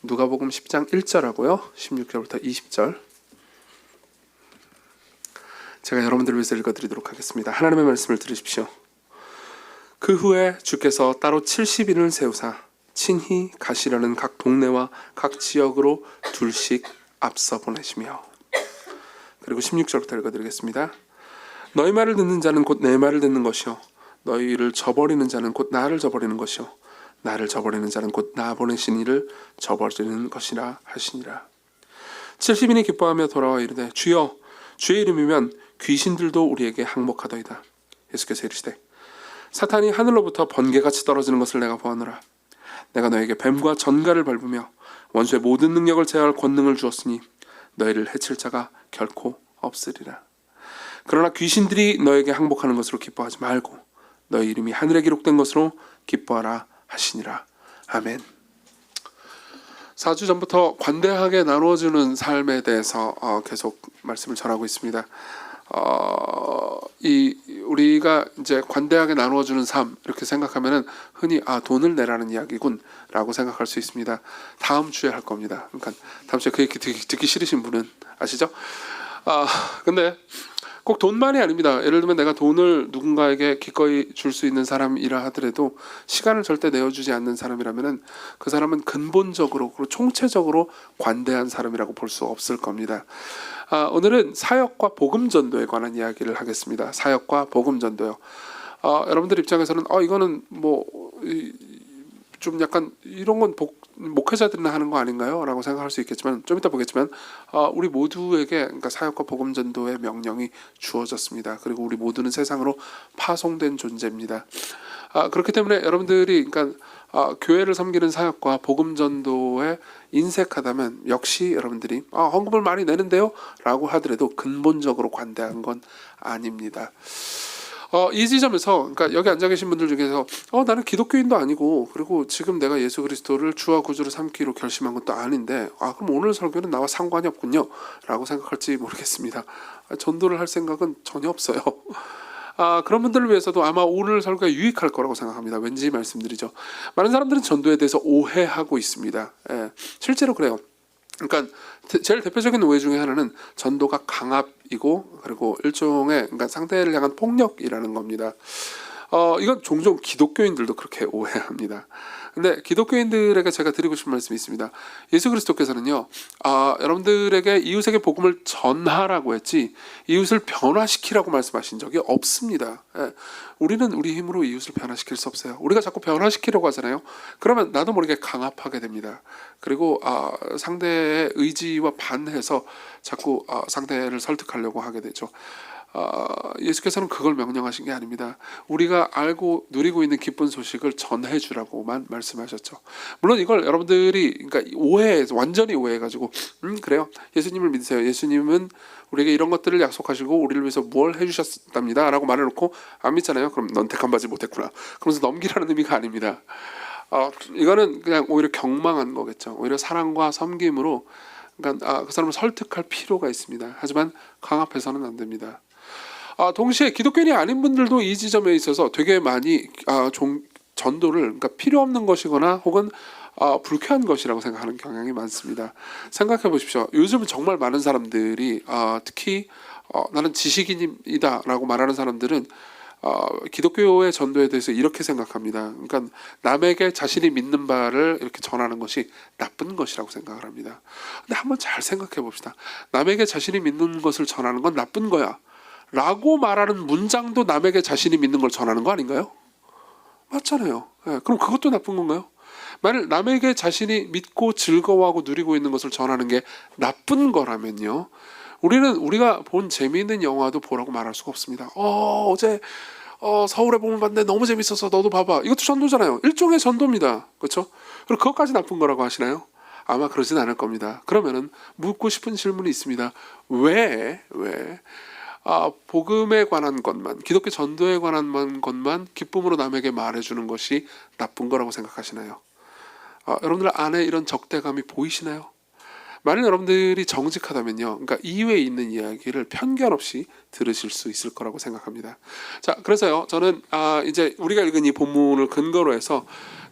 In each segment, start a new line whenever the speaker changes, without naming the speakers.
누가복음 10장 1절하고요. 16절부터 20절. 제가 여러분들을 위해서 읽어드리도록 하겠습니다. 하나님의 말씀을 들으십시오. 그 후에 주께서 따로 70인을 세우사 친히 가시려는 각 동네와 각 지역으로 둘씩 앞서 보내시며. 그리고 16절부터 읽어드리겠습니다. 너희 말을 듣는 자는 곧 내 말을 듣는 것이요 너희를 저버리는 자는 곧 나를 저버리는 것이요 나를 저버리는 자는 곧 나 보내신 이를 저버리는 것이라 하시니라. 70인이 기뻐하며 돌아와 이르되 주여 주의 이름이면 귀신들도 우리에게 항복하더이다. 예수께서 이르시되 사탄이 하늘로부터 번개같이 떨어지는 것을 내가 보았노라. 내가 너에게 뱀과 전갈을 밟으며 원수의 모든 능력을 제어할 권능을 주었으니 너희를 해칠 자가 결코 없으리라. 그러나 귀신들이 너에게 항복하는 것으로 기뻐하지 말고 너희 이름이 하늘에 기록된 것으로 기뻐하라 하시니라. 아멘. 4주 전부터 관대하게 나누어주는 삶에 대해서 계속 말씀을 전하고 있습니다. 우리가 이제 관대하게 나누어주는 삶 이렇게 생각하면은 흔히 돈을 내라는 이야기군라고 생각할 수 있습니다. 다음 주에 할 겁니다. 그러니까 다음 주에 그 얘기 듣기 싫으신 분은 아시죠? 근데 꼭 돈만이 아닙니다. 예를 들면 내가 돈을 누군가에게 기꺼이 줄 수 있는 사람이라 하더라도 시간을 절대 내어주지 않는 사람이라면 그 사람은 근본적으로 그리고 총체적으로 관대한 사람이라고 볼 수 없을 겁니다. 오늘은 사역과 복음 전도에 관한 이야기를 하겠습니다. 사역과 복음 전도요. 여러분들 입장에서는 이거는 좀 약간 이런 건 목회자들이나 하는 거 아닌가요? 라고 생각할 수 있겠지만 좀 이따 보겠지만 우리 모두에게 그러니까 사역과 복음 전도의 명령이 주어졌습니다. 그리고 우리 모두는 세상으로 파송된 존재입니다. 그렇기 때문에 여러분들이 그러니까 교회를 섬기는 사역과 복음 전도에 인색하다면 역시 여러분들이 헌금을 많이 내는데요? 라고 하더라도 근본적으로 관대한 건 아닙니다. 이 지점에서 그러니까 여기 앉아 계신 분들 중에서 나는 기독교인도 아니고 그리고 지금 내가 예수 그리스도를 주와 구주로 삼기로 결심한 것도 아닌데 그럼 오늘 설교는 나와 상관이 없군요 라고 생각할지 모르겠습니다. 전도를 할 생각은 전혀 없어요. 그런 분들을 위해서도 아마 오늘 설교가 유익할 거라고 생각합니다. 왠지 말씀드리죠. 많은 사람들은 전도에 대해서 오해하고 있습니다. 실제로 그래요. 그러니까 제일 대표적인 오해 중에 하나는 전도가 강압이고 그리고 일종의 그러니까 상대를 향한 폭력이라는 겁니다. 이건 종종 기독교인들도 그렇게 오해합니다. 근데 기독교인들에게 제가 드리고 싶은 말씀이 있습니다. 예수 그리스도께서는요, 여러분들에게 이웃에게 복음을 전하라고 했지 이웃을 변화시키라고 말씀하신 적이 없습니다. 우리는 우리 힘으로 이웃을 변화시킬 수 없어요. 우리가 자꾸 변화시키려고 하잖아요. 그러면 나도 모르게 강압하게 됩니다. 그리고 상대의 의지와 반해서 자꾸 상대를 설득하려고 하게 되죠. 예수께서는 그걸 명령하신 게 아닙니다. 우리가 알고 누리고 있는 기쁜 소식을 전해주라고만 말씀하셨죠. 물론 이걸 여러분들이 그러니까 완전히 오해해가지고 그래요. 예수님을 믿으세요. 예수님은 우리에게 이런 것들을 약속하시고 우리를 위해서 뭘 해주셨답니다 라고 말해놓고 안 믿잖아요. 그럼 넌 택한 바지 못했구나. 그러면서 넘기라는 의미가 아닙니다. 이거는 그냥 오히려 경망한 거겠죠. 오히려 사랑과 섬김으로 그러니까 그 사람을 설득할 필요가 있습니다. 하지만 강압해서는 안 됩니다. 동시에 기독교인이 아닌 분들도 이 지점에 있어서 되게 많이 전도를 그러니까 필요 없는 것이거나 혹은 불쾌한 것이라고 생각하는 경향이 많습니다. 생각해 보십시오. 요즘은 정말 많은 사람들이 특히 나는 지식인이다 라고 말하는 사람들은 기독교의 전도에 대해서 이렇게 생각합니다. 그러니까 남에게 자신이 믿는 바를 이렇게 전하는 것이 나쁜 것이라고 생각을 합니다. 근데 한번 잘 생각해 봅시다. 남에게 자신이 믿는 것을 전하는 건 나쁜 거야 라고 말하는 문장도 남에게 자신이 믿는 걸 전하는 거 아닌가요? 맞잖아요. 그럼 그것도 나쁜 건가요? 만일 남에게 자신이 믿고 즐거워하고 누리고 있는 것을 전하는 게 나쁜 거라면요, 우리가 본 재미있는 영화도 보라고 말할 수가 없습니다. 어제 서울에 보면 봤는데 너무 재밌어서 너도 봐봐. 이것도 전도잖아요. 일종의 전도입니다. 그렇죠? 그리고 그것까지 나쁜 거라고 하시나요? 아마 그러진 않을 겁니다. 그러면은 묻고 싶은 질문이 있습니다. 왜 복음에 관한 것만, 기독교 전도에 관한 것만 기쁨으로 남에게 말해주는 것이 나쁜 거라고 생각하시나요? 여러분들 안에 이런 적대감이 보이시나요? 만일 여러분들이 정직하다면요, 그러니까 이외에 있는 이야기를 편견 없이 들으실 수 있을 거라고 생각합니다. 자, 그래서요, 저는 이제 우리가 읽은 이 본문을 근거로 해서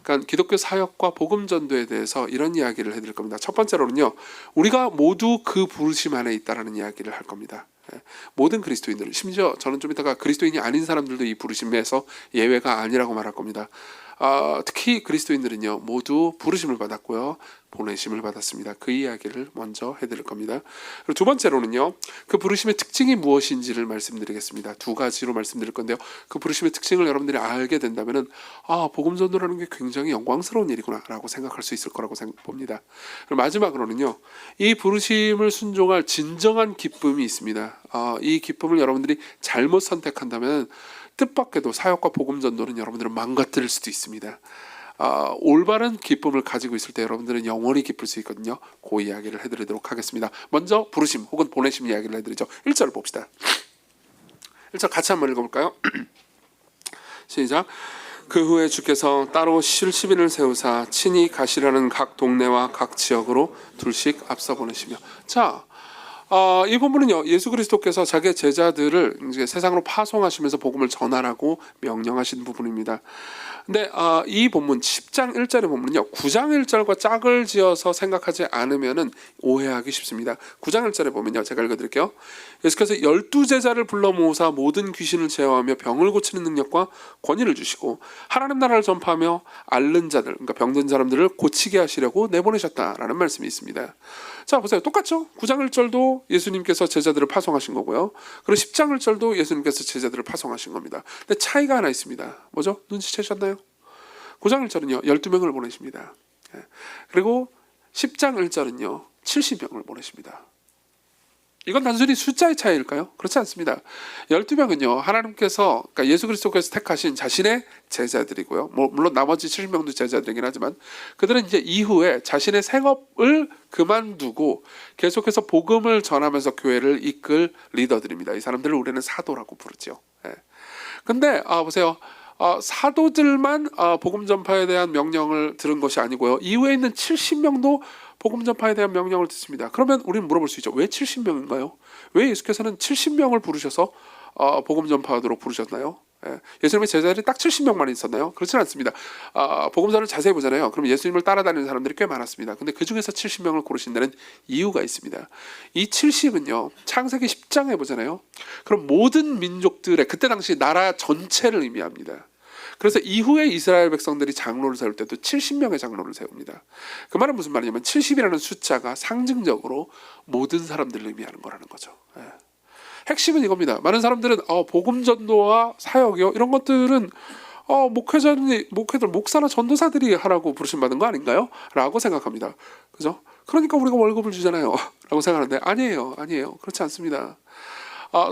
그러니까 기독교 사역과 복음 전도에 대해서 이런 이야기를 해드릴 겁니다. 첫 번째로는요, 우리가 모두 그 부르심 안에 있다라는 이야기를 할 겁니다. 모든 그리스도인들, 심지어 저는 좀 이따가 그리스도인이 아닌 사람들도 이 부르심에서 예외가 아니라고 말할 겁니다. 특히 그리스도인들은요 모두 부르심을 받았고요 보내심을 받았습니다. 그 이야기를 먼저 해드릴 겁니다. 그리고 두 번째로는요, 그 부르심의 특징이 무엇인지를 말씀드리겠습니다. 두 가지로 말씀드릴 건데요, 그 부르심의 특징을 여러분들이 알게 된다면은 복음 전도라는 게 굉장히 영광스러운 일이구나라고 생각할 수 있을 거라고 봅니다. 그리고 마지막으로는요, 이 부르심을 순종할 진정한 기쁨이 있습니다. 이 기쁨을 여러분들이 잘못 선택한다면 뜻밖에도 사역과 복음 전도는 여러분들은 망가뜨릴 수도 있습니다. 올바른 기쁨을 가지고 있을 때 여러분들은 영원히 기쁠 수 있거든요. 그 이야기를 해드리도록 하겠습니다. 먼저 부르심 혹은 보내심 이야기를 해드리죠. 1절을 봅시다. 1절 같이 한번 읽어볼까요? 시작. 그 후에 주께서 따로 실시민을 세우사 친히 가시라는 각 동네와 각 지역으로 둘씩 앞서 보내시며. 자, 이 본문은요, 예수 그리스도께서 자기의 제자들을 이제 세상으로 파송하시면서 복음을 전하라고 명령하신 부분입니다. 근데 이 본문 10장 1절의 본문은요, 9장 1절과 짝을 지어서 생각하지 않으면은 오해하기 쉽습니다. 9장 1절에 보면요, 제가 읽어드릴게요. 예수께서 12제자를 불러 모으사 모든 귀신을 제어하며 병을 고치는 능력과 권위를 주시고 하나님 나라를 전파하며 앓는 자들, 그러니까 병든 사람들을 고치게 하시려고 내보내셨다라는 말씀이 있습니다. 자, 보세요. 똑같죠? 9장 1절도 예수님께서 제자들을 파송하신 거고요. 그리고 10장 1절도 예수님께서 제자들을 파송하신 겁니다. 근데 차이가 하나 있습니다. 뭐죠? 눈치채셨나요? 9장 1절은요 12명을 보내십니다. 그리고 10장 1절은요 70명을 보내십니다. 이건 단순히 숫자의 차이일까요? 그렇지 않습니다. 12명은요 하나님께서, 그러니까 예수 그리스도께서 택하신 자신의 제자들이고요. 물론 나머지 70명도 제자들이긴 하지만 그들은 이제 이후에 자신의 생업을 그만두고 계속해서 복음을 전하면서 교회를 이끌 리더들입니다. 이 사람들을 우리는 사도라고 부르죠. 근데 보세요. 사도들만 복음 전파에 대한 명령을 들은 것이 아니고요. 이후에 있는 70명도 복음 전파에 대한 명령을 듣습니다. 그러면 우리는 물어볼 수 있죠. 왜 70명인가요? 왜 예수께서는 70명을 부르셔서 복음 전파하도록 부르셨나요? 예수님의 제자들이 딱 70명만 있었나요? 그렇지는 않습니다. 복음서를 자세히 보잖아요. 그럼 예수님을 따라다니는 사람들이 꽤 많았습니다. 근데 그 중에서 70명을 고르신 데는 이유가 있습니다. 이 70은요 창세기 10장에 보잖아요. 그럼 모든 민족들의 그때 당시 나라 전체를 의미합니다. 그래서 이후에 이스라엘 백성들이 장로를 세울 때도 70명의 장로를 세웁니다. 그 말은 무슨 말이냐면 70이라는 숫자가 상징적으로 모든 사람들을 의미하는 거라는 거죠. 핵심은 이겁니다. 많은 사람들은 복음 전도와 사역이요 이런 것들은 목회들, 목사나 전도사들이 하라고 부르심 받은 거 아닌가요? 라고 생각합니다. 그죠? 그러니까 우리가 월급을 주잖아요. 라고 생각하는데 아니에요. 그렇지 않습니다.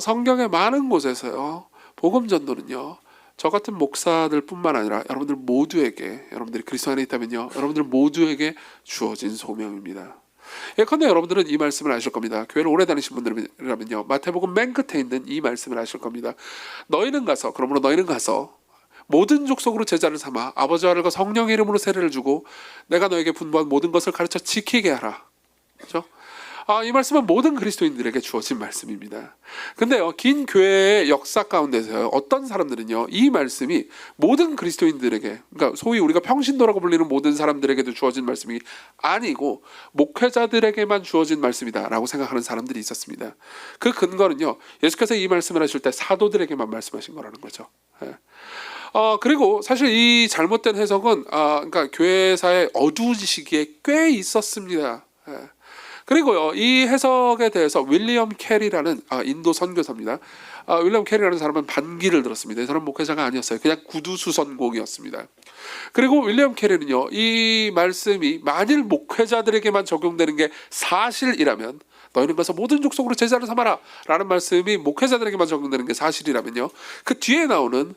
성경의 많은 곳에서요 복음 전도는요 저 같은 목사들뿐만 아니라 여러분들 모두에게, 여러분들이 그리스도 안에 있다면요 여러분들 모두에게 주어진 소명입니다. 예컨대 여러분들은 이 말씀을 아실 겁니다. 교회를 오래 다니신 분들이라면요 마태복음 맨 끝에 있는 이 말씀을 아실 겁니다. 그러므로 너희는 가서 모든 족속으로 제자를 삼아 아버지와 아들과 성령의 이름으로 세례를 주고 내가 너에게 분부한 모든 것을 가르쳐 지키게 하라. 그렇죠? 이 말씀은 모든 그리스도인들에게 주어진 말씀입니다. 근데요, 긴 교회의 역사 가운데서 어떤 사람들은요, 이 말씀이 모든 그리스도인들에게, 그러니까 소위 우리가 평신도라고 불리는 모든 사람들에게도 주어진 말씀이 아니고 목회자들에게만 주어진 말씀이다라고 생각하는 사람들이 있었습니다. 그 근거는요, 예수께서 이 말씀을 하실 때 사도들에게만 말씀하신 거라는 거죠. 그리고 사실 이 잘못된 해석은 그러니까 교회사의 어두운 시기에 꽤 있었습니다. 그리고요 이 해석에 대해서 윌리엄 캐리라는 인도 선교사입니다. 윌리엄 캐리라는 사람은 반기를 들었습니다. 이 사람은 목회자가 아니었어요. 그냥 구두수선공이었습니다. 그리고 윌리엄 캐리는요 이 말씀이 만일 목회자들에게만 적용되는 게 사실이라면, 너희는 가서 모든 족속으로 제자를 삼아라 라는 말씀이 목회자들에게만 적용되는 게 사실이라면요, 그 뒤에 나오는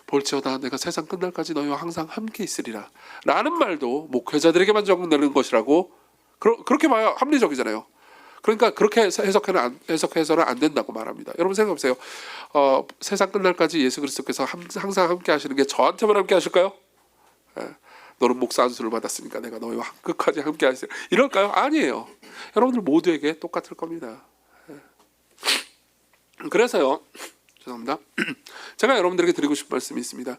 볼지어다 내가 세상 끝날까지 너희와 항상 함께 있으리라 라는 말도 목회자들에게만 적용되는 것이라고, 그렇게 봐야 합리적이잖아요. 그러니까 그렇게 해석해서는 안 된다고 말합니다. 여러분 생각해보세요. 세상 끝날까지 예수 그리스도께서 항상 함께 하시는 게 저한테만 함께 하실까요? 너는 목사 안수를 받았으니까 내가 너희와 끝까지 함께 하시리라 이럴까요? 아니에요. 여러분들 모두에게 똑같을 겁니다. 그래서요 죄송합니다. 제가 여러분들에게 드리고 싶은 말씀이 있습니다.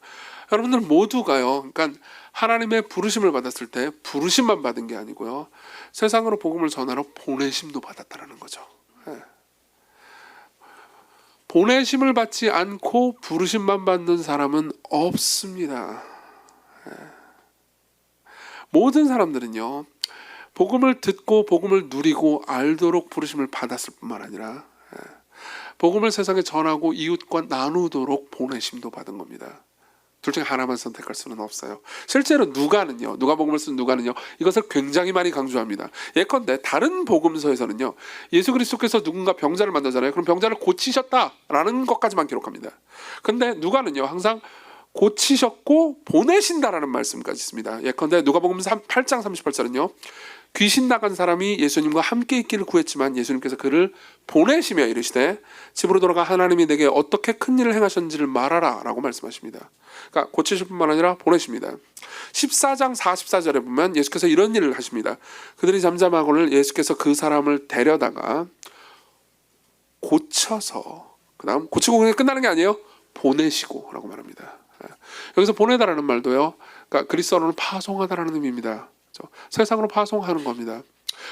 여러분들 모두가요, 그러니까 하나님의 부르심을 받았을 때 부르심만 받은 게 아니고요, 세상으로 복음을 전하러 보내심도 받았다라는 거죠. 보내심을 받지 않고 부르심만 받는 사람은 없습니다. 모든 사람들은요, 복음을 듣고 복음을 누리고 알도록 부르심을 받았을 뿐만 아니라 복음을 세상에 전하고 이웃과 나누도록 보내심도 받은 겁니다. 둘 중에 하나만 선택할 수는 없어요. 실제로 누가복음을 쓴 누가는요, 이것을 굉장히 많이 강조합니다. 예컨대 다른 복음서에서는요, 예수 그리스도께서 누군가 병자를 만나잖아요. 그럼 병자를 고치셨다라는 것까지만 기록합니다. 근데 누가는요, 항상 고치셨고 보내신다라는 말씀까지 있습니다. 예컨대 누가복음 8장 38절은요, 귀신 나간 사람이 예수님과 함께 있기를 구했지만 예수님께서 그를 보내시며 이르시되 집으로 돌아가 하나님이 내게 어떻게 큰 일을 행하셨는지를 말하라 라고 말씀하십니다. 그러니까 고치실 뿐만 아니라 보내십니다. 14장 44절에 보면 예수께서 이런 일을 하십니다. 그들이 잠잠하고는 예수께서 그 사람을 데려다가 고쳐서, 그 다음 고치고 그냥 끝나는 게 아니에요, 보내시고 라고 말합니다. 여기서 보내다라는 말도요, 그러니까 그리스어로는 파송하다라는 의미입니다. 세상으로 파송하는 겁니다.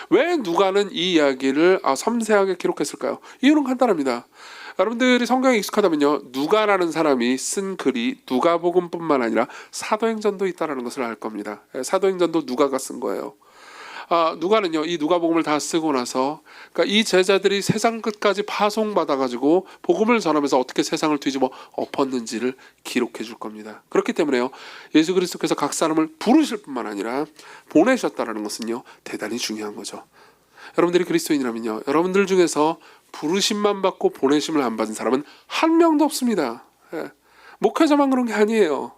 왜 누가는 이 이야기를 섬세하게 기록했을까요? 이유는 간단합니다. 여러분들이 성경에 익숙하다면요, 누가라는 사람이 쓴 글이 누가복음뿐만 아니라 사도행전도 있다는 것을 알 겁니다. 사도행전도 누가가 쓴 거예요. 누가는요, 이 누가복음을 다 쓰고 나서, 그러니까 이 제자들이 세상 끝까지 파송받아가지고 복음을 전하면서 어떻게 세상을 뒤집어 엎었는지를 기록해 줄 겁니다. 그렇기 때문에요, 예수 그리스도께서 각 사람을 부르실 뿐만 아니라 보내셨다는 것은요, 대단히 중요한 거죠. 여러분들이 그리스도인이라면요, 여러분들 중에서 부르심만 받고 보내심을 안 받은 사람은 한 명도 없습니다. 목회자만 그런 게 아니에요.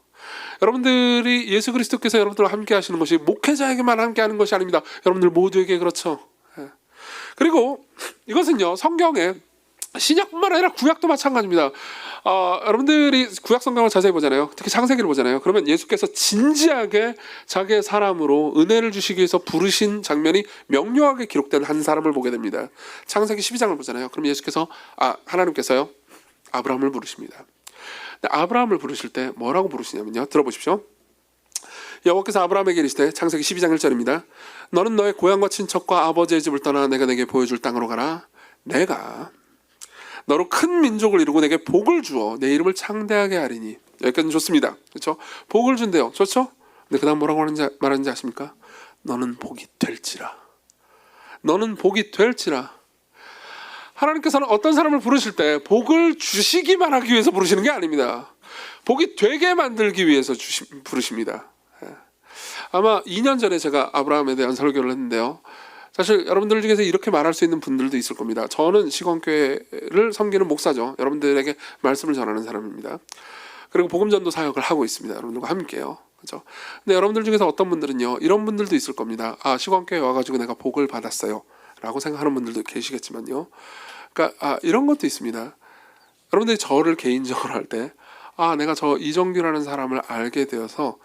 여러분들이 예수 그리스도께서 여러분들과 함께 하시는 것이 목회자에게만 함께 하는 것이 아닙니다. 여러분들 모두에게 그렇죠. 그리고 이것은요, 성경에 신약뿐만 아니라 구약도 마찬가지입니다. 여러분들이 구약 성경을 자세히 보잖아요. 특히 창세기를 보잖아요. 그러면 예수께서 진지하게 자기의 사람으로 은혜를 주시기 위해서 부르신 장면이 명료하게 기록된 한 사람을 보게 됩니다. 창세기 12장을 보잖아요. 그럼 예수께서 하나님께서요, 아브라함을 부르십니다. 아브라함을 부르실 때 뭐라고 부르시냐면요, 들어보십시오. 여호와께서 아브라함에게 이르시되, 창세기 12장 1절입니다. 너는 너의 고향과 친척과 아버지의 집을 떠나 내가 내게 보여줄 땅으로 가라. 내가 너로 큰 민족을 이루고 내게 복을 주어 내 이름을 창대하게 하리니. 여기까지는 좋습니다. 그렇죠? 복을 준대요. 좋죠? 근데 그 다음 뭐라고 말하는지 아십니까? 너는 복이 될지라. 너는 복이 될지라. 하나님께서는 어떤 사람을 부르실 때 복을 주시기만 하기 위해서 부르시는 게 아닙니다. 복이 되게 만들기 위해서 부르십니다. 아마 2년 전에 제가 아브라함에 대한 설교를 했는데요, 사실 여러분들 중에서 이렇게 말할 수 있는 분들도 있을 겁니다. 저는 시건교회를 섬기는 목사죠. 여러분들에게 말씀을 전하는 사람입니다. 그리고 복음전도 사역을 하고 있습니다. 여러분들과 함께요. 그렇죠? 근데 여러분들 중에서 어떤 분들은요, 이런 분들도 있을 겁니다. 시건교회 와가지고 내가 복을 받았어요 라고 생각하는 분들도 계시겠지만요, 그러니까 이런 것도 있습니다. 여러분들이 저를 개인적으로 할 때, 내가 저 이정규라는 사람을 알게 되어서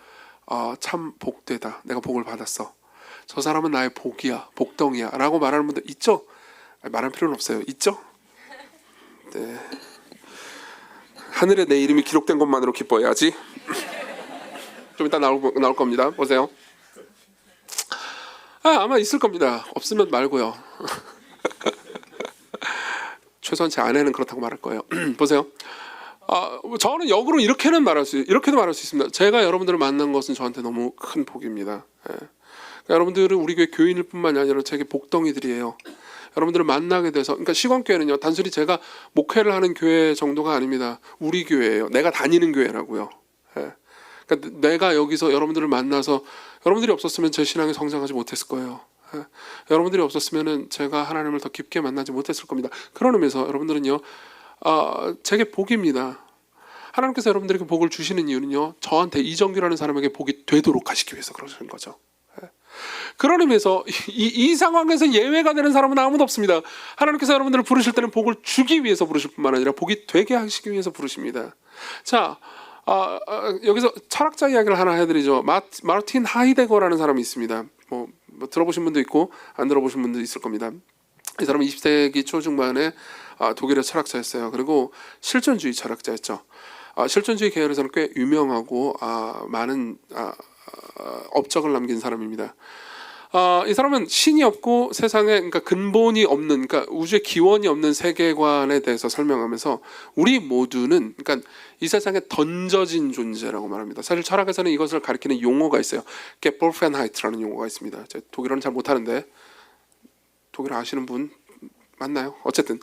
참 복되다, 내가 복을 받았어, 저 사람은 나의 복이야, 복덩이야 라고 말하는 분들 있죠? 말할 필요는 없어요. 있죠? 네. 하늘에 내 이름이 기록된 것만으로 기뻐해야지. 좀 이따 나올 겁니다. 보세요. 아마 있을 겁니다. 없으면 말고요. 최소한 제 아내는 그렇다고 말할 거예요. 보세요. 저는 역으로 이렇게도 말할 수 있습니다. 제가 여러분들을 만난 것은 저한테 너무 큰 복입니다. 그러니까 여러분들은 우리 교회 교인일 뿐만이 아니라 제게 복덩이들이에요. 여러분들을 만나게 돼서, 그러니까 시건교회는요, 단순히 제가 목회를 하는 교회 정도가 아닙니다. 우리 교회예요. 내가 다니는 교회라고요. 그러니까 내가 여기서 여러분들을 만나서, 여러분들이 없었으면 제 신앙이 성장하지 못했을 거예요. 여러분들이 없었으면 제가 하나님을 더 깊게 만나지 못했을 겁니다. 그런 의미에서 여러분들은요, 제게 복입니다. 하나님께서 여러분들에게 복을 주시는 이유는요, 저한테 이정규라는 사람에게 복이 되도록 하시기 위해서 그러시는 거죠. 그런 의미에서 이 상황에서 예외가 되는 사람은 아무도 없습니다. 하나님께서 여러분들을 부르실 때는 복을 주기 위해서 부르실 뿐만 아니라 복이 되게 하시기 위해서 부르십니다. 자, 여기서 철학자 이야기를 하나 해드리죠. 마르틴 하이데거라는 사람이 있습니다. 뭐 들어보신 분도 있고 안 들어보신 분도 있을 겁니다. 이 사람은 20세기 초중반에 독일의 철학자였어요. 그리고 실존주의 철학자였죠. 실존주의 계열에서는 꽤 유명하고 많은 업적을 남긴 사람입니다. 이 사람은 신이 없고 세상에 그러니까 근본이 없는, 그러니까 우주의 기원이 없는 세계관에 대해서 설명하면서 우리 모두는 그러니까 이 세상에 던져진 존재라고 말합니다. 사실 철학에서는 이것을 가리키는 용어가 있어요. 게볼펜하이트라는 용어가 있습니다. 제가 독일어는 잘 못하는데 독일어 아시는 분 맞나요? 어쨌든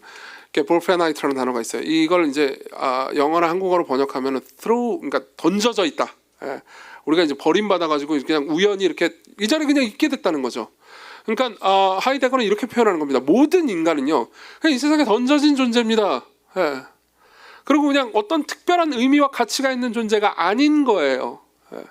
게볼펜하이트라는 단어가 있어요. 이걸 이제 영어나 한국어로 번역하면 throw, 그러니까 던져져 있다. 예. 우리가 이제 버림받아가지고 그냥 우연히 이렇게 이 자리에 그냥 있게 됐다는 거죠. 그러니까 하이데거는 이렇게 표현하는 겁니다. 모든 인간은요, 그냥 이 세상에 던져진 존재입니다. 예. 그리고 그냥 어떤 특별한 의미와 가치가 있는 존재가 아닌 거예요. 예.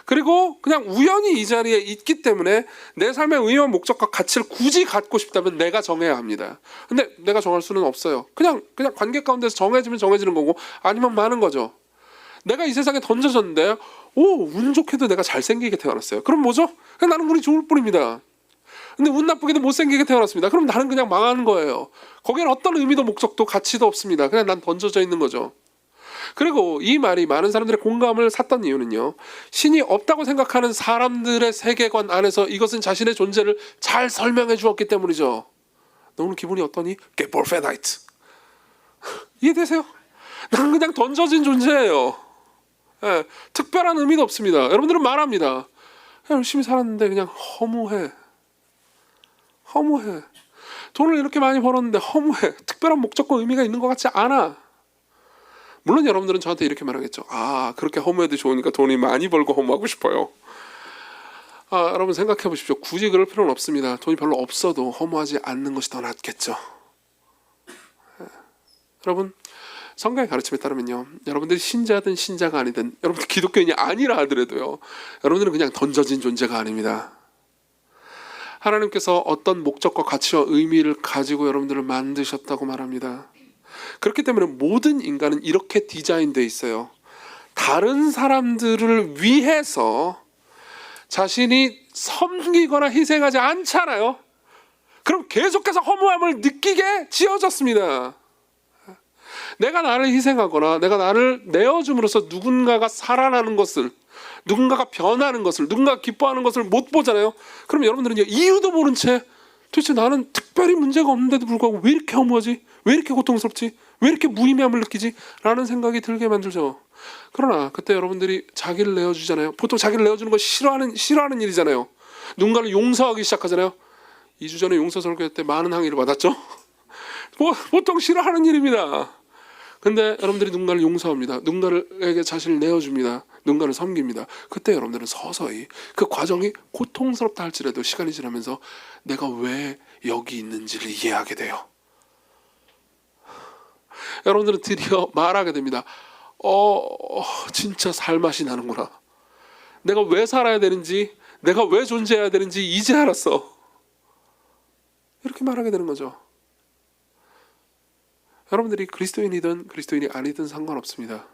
그리고 그냥 우연히 이 자리에 있기 때문에 내 삶의 의미와 목적과 가치를 굳이 갖고 싶다면 내가 정해야 합니다. 근데 내가 정할 수는 없어요. 그냥 관계 가운데서 정해지면 정해지는 거고 아니면 마는 거죠. 내가 이 세상에 던져졌는데 운 좋게도 내가 잘생기게 태어났어요. 그럼 뭐죠? 그냥 나는 운이 좋을 뿐입니다. 근데 운 나쁘게도 못생기게 태어났습니다. 그럼 나는 그냥 망하는 거예요. 거기에는 어떤 의미도 목적도 가치도 없습니다. 그냥 난 던져져 있는 거죠. 그리고 이 말이 많은 사람들의 공감을 샀던 이유는요, 신이 없다고 생각하는 사람들의 세계관 안에서 이것은 자신의 존재를 잘 설명해 주었기 때문이죠. 너 오늘 기분이 어떠니? 게볼펜하이트. 이해되세요? 난 그냥 던져진 존재예요. 예, 특별한 의미도 없습니다. 여러분들은 말합니다. 그냥 열심히 살았는데 그냥 허무해. 돈을 이렇게 많이 벌었는데 허무해. 특별한 목적과 의미가 있는 것 같지 않아. 물론 여러분들은 저한테 이렇게 말하겠죠. 그렇게 허무해도 좋으니까 돈이 많이 벌고 허무하고 싶어요. 여러분 생각해 보십시오. 굳이 그럴 필요는 없습니다. 돈이 별로 없어도 허무하지 않는 것이 더 낫겠죠. 예. 여러분, 성경의 가르침에 따르면요, 여러분들이 신자든 신자가 아니든, 여러분들 기독교인이 아니라 하더라도요, 여러분들은 그냥 던져진 존재가 아닙니다. 하나님께서 어떤 목적과 가치와 의미를 가지고 여러분들을 만드셨다고 말합니다. 그렇기 때문에 모든 인간은 이렇게 디자인되어 있어요. 다른 사람들을 위해서 자신이 섬기거나 희생하지 않잖아요. 그럼 계속해서 허무함을 느끼게 지어졌습니다. 내가 나를 희생하거나 내가 나를 내어줌으로써 누군가가 살아나는 것을, 누군가가 변하는 것을, 누군가가 기뻐하는 것을 못 보잖아요. 그럼 여러분들은 이유도 모른 채 도대체 나는 특별히 문제가 없는데도 불구하고 왜 이렇게 허무하지? 왜 이렇게 고통스럽지? 왜 이렇게 무의미함을 느끼지? 라는 생각이 들게 만들죠. 그러나 그때 여러분들이 자기를 내어주잖아요. 보통 자기를 내어주는 거 싫어하는 일이잖아요. 누군가를 용서하기 시작하잖아요. 2주 전에 용서 설교회 때 많은 항의를 받았죠. 보통 싫어하는 일입니다. 근데 여러분들이 누군가를 용서합니다. 누군가에게 자신을 내어줍니다. 누군가를 섬깁니다. 그때 여러분들은 서서히 그 과정이 고통스럽다 할지라도 시간이 지나면서 내가 왜 여기 있는지를 이해하게 돼요. 여러분들은 드디어 말하게 됩니다. 진짜 살맛이 나는구나. 내가 왜 살아야 되는지, 내가 왜 존재해야 되는지 이제 알았어. 이렇게 말하게 되는 거죠. 여러분들이 그리스도인이든 그리스도인이 아니든 상관없습니다.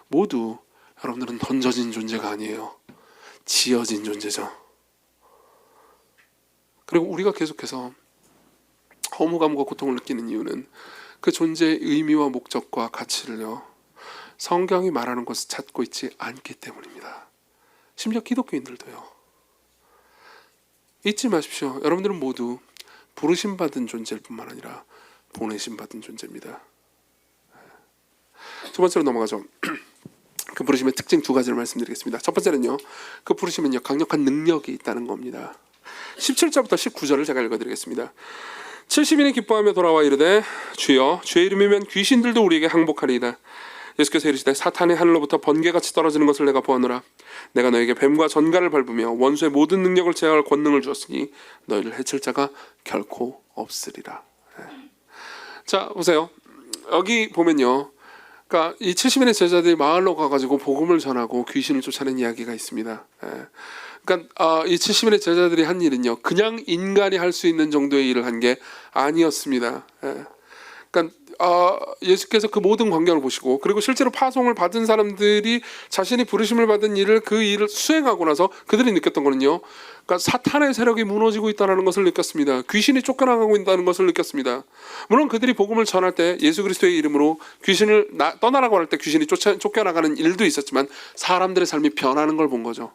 모두 여러분들은 던져진 존재가 아니에요. 지어진 존재죠. 그리고 우리가 계속해서 허무감과 고통을 느끼는 이유는 그 존재의 의미와 목적과 가치를요, 성경이 말하는 것을 찾고 있지 않기 때문입니다. 심지어 기독교인들도요. 잊지 마십시오. 여러분들은 모두 부르심받은 존재일 뿐만 아니라 보내심받은 존재입니다. 두 번째로 넘어가죠. 그 부르심의 특징 두 가지를 말씀드리겠습니다. 첫 번째는요, 그 부르심은요, 강력한 능력이 있다는 겁니다. 17절부터 19절을 제가 읽어드리겠습니다. 70인이 기뻐하며 돌아와 이르되 주여 주의 이름이면 귀신들도 우리에게 항복하리이다. 예수께서 이르시되 사탄이 하늘로부터 번개같이 떨어지는 것을 내가 보았노라. 내가 너에게 뱀과 전갈을 밟으며 원수의 모든 능력을 제어할 권능을 주었으니 너희를 해칠 자가 결코 없으리라. 자, 보세요. 여기 보면요, 그러니까 이 70인의 제자들이 마을로 가가지고 복음을 전하고 귀신을 쫓아낸 이야기가 있습니다. 그러니까 이 70인의 제자들이 한 일은요, 그냥 인간이 할 수 있는 정도의 일을 한 게 아니었습니다. 그러니까 예수께서 그 모든 광경을 보시고, 그리고 실제로 파송을 받은 사람들이 자신이 부르심을 받은 일을, 그 일을 수행하고 나서 그들이 느꼈던 거는요, 그러니까 사탄의 세력이 무너지고 있다는 것을 느꼈습니다. 귀신이 쫓겨나가고 있다는 것을 느꼈습니다. 물론 그들이 복음을 전할 때 예수 그리스도의 이름으로 귀신을 떠나라고 할 때 귀신이 쫓겨나가는 일도 있었지만 사람들의 삶이 변하는 걸 본 거죠.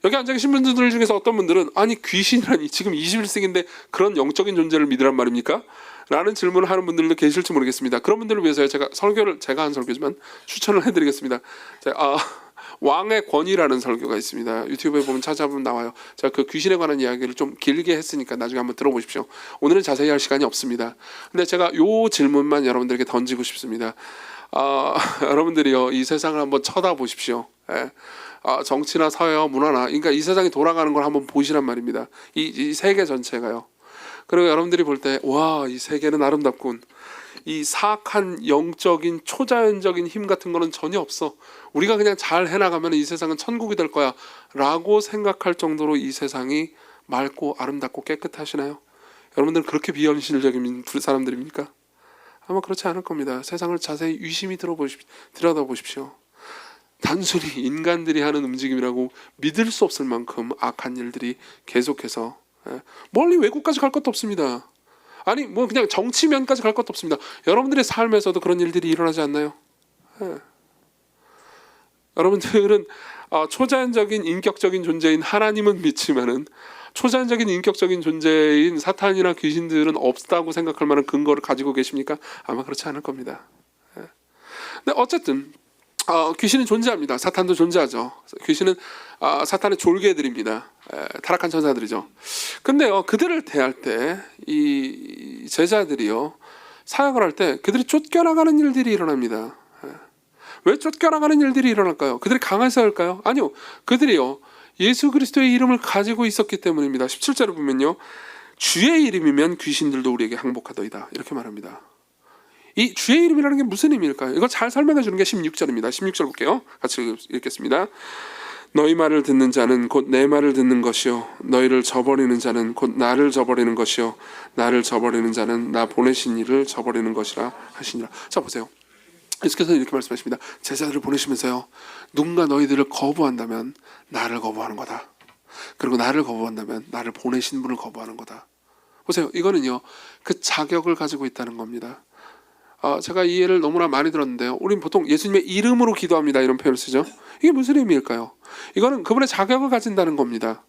여기 앉아 계신 분들 중에서 어떤 분들은 아니 귀신이라니 지금 21세기인데 그런 영적인 존재를 믿으란 말입니까? 라는 질문을 하는 분들도 계실지 모르겠습니다. 그런 분들을 위해서 제가 한 설교지만 추천을 해드리겠습니다. 왕의 권위라는 설교가 있습니다. 유튜브에 보면 찾아보면 나와요. 제가 그 귀신에 관한 이야기를 좀 길게 했으니까 나중에 한번 들어보십시오. 오늘은 자세히 할 시간이 없습니다. 근데 제가 요 질문만 여러분들에게 던지고 싶습니다. 여러분들이요, 이 세상을 한번 쳐다보십시오. 예. 정치나 사회와 문화나, 그러니까 이 세상이 돌아가는 걸 한번 보시란 말입니다. 이 세계 전체가요. 그리고 여러분들이 볼 때, 와, 이 세계는 아름답군. 이 사악한 영적인 초자연적인 힘 같은 거는 전혀 없어. 우리가 그냥 잘 해나가면 이 세상은 천국이 될 거야 라고 생각할 정도로 이 세상이 맑고 아름답고 깨끗하시나요? 여러분들은 그렇게 비현실적인 사람들입니까? 아마 그렇지 않을 겁니다. 세상을 자세히 유심히 들여다보십시오. 단순히 인간들이 하는 움직임이라고 믿을 수 없을 만큼 악한 일들이 계속해서, 멀리 외국까지 갈 것도 없습니다. 아니 뭐 그냥 정치면까지 갈 것도 없습니다. 여러분들의 삶에서도 그런 일들이 일어나지 않나요? 여러분들은 초자연적인 인격적인 존재인 하나님은 믿지만은 초자연적인 인격적인 존재인 사탄이나 귀신들은 없다고 생각할 만한 근거를 가지고 계십니까? 아마 그렇지 않을 겁니다. 근데 어쨌든 귀신은 존재합니다. 사탄도 존재하죠. 귀신은 사탄의 졸개들입니다. 타락한 천사들이죠. 근데요, 그들을 대할 때 이 제자들이요, 사역을 할 때 그들이 쫓겨나가는 일들이 일어납니다. 왜 쫓겨나가는 일들이 일어날까요? 그들이 강해서일까요? 아니요. 그들이요, 예수 그리스도의 이름을 가지고 있었기 때문입니다. 17절을 보면요, 주의 이름이면 귀신들도 우리에게 항복하더이다 이렇게 말합니다. 이 주의 이름이라는 게 무슨 의미일까요? 이걸 잘 설명해 주는 게 16절입니다. 16절 볼게요. 같이 읽겠습니다. 너희 말을 듣는 자는 곧 내 말을 듣는 것이요, 너희를 저버리는 자는 곧 나를 저버리는 것이요, 나를 저버리는 자는 나 보내신 이를 저버리는 것이라 하시니라. 자 보세요. 예수께서 이렇게 말씀하십니다. 제자들을 보내시면서요, 누군가 너희들을 거부한다면 나를 거부하는 거다. 그리고 나를 거부한다면 나를 보내신 분을 거부하는 거다. 보세요. 이거는요, 그 자격을 가지고 있다는 겁니다. 제가 이 예를 너무나 많이 들었는데요, 우린 보통 예수님의 이름으로 기도합니다 이런 표현을 쓰죠. 이게 무슨 의미일까요? 이거는 그분의 자격을 가진다는 겁니다.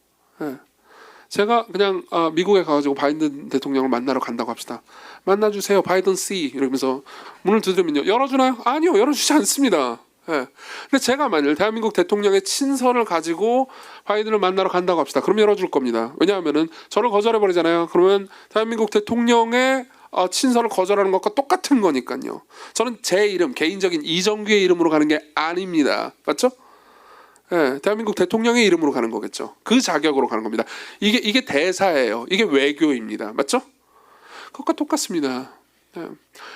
제가 그냥 미국에 가가지고 바이든 대통령을 만나러 간다고 합시다. 만나주세요 바이든 씨 이러면서 문을 두드리면요, 열어주나요? 아니요, 열어주지 않습니다. 근데 제가 만일 대한민국 대통령의 친서를 가지고 바이든을 만나러 간다고 합시다. 그럼 열어줄 겁니다. 왜냐하면은 저를 거절해버리잖아요. 그러면 대한민국 대통령의 친서를 거절하는 것과 똑같은 거니까요. 저는 제 이름, 개인적인 이정규의 이름으로 가는 게 아닙니다. 맞죠? 대한민국 대통령의 이름으로 가는 거겠죠. 그 자격으로 가는 겁니다. 이게 대사예요. 이게 외교입니다. 맞죠? 그것과 똑같습니다.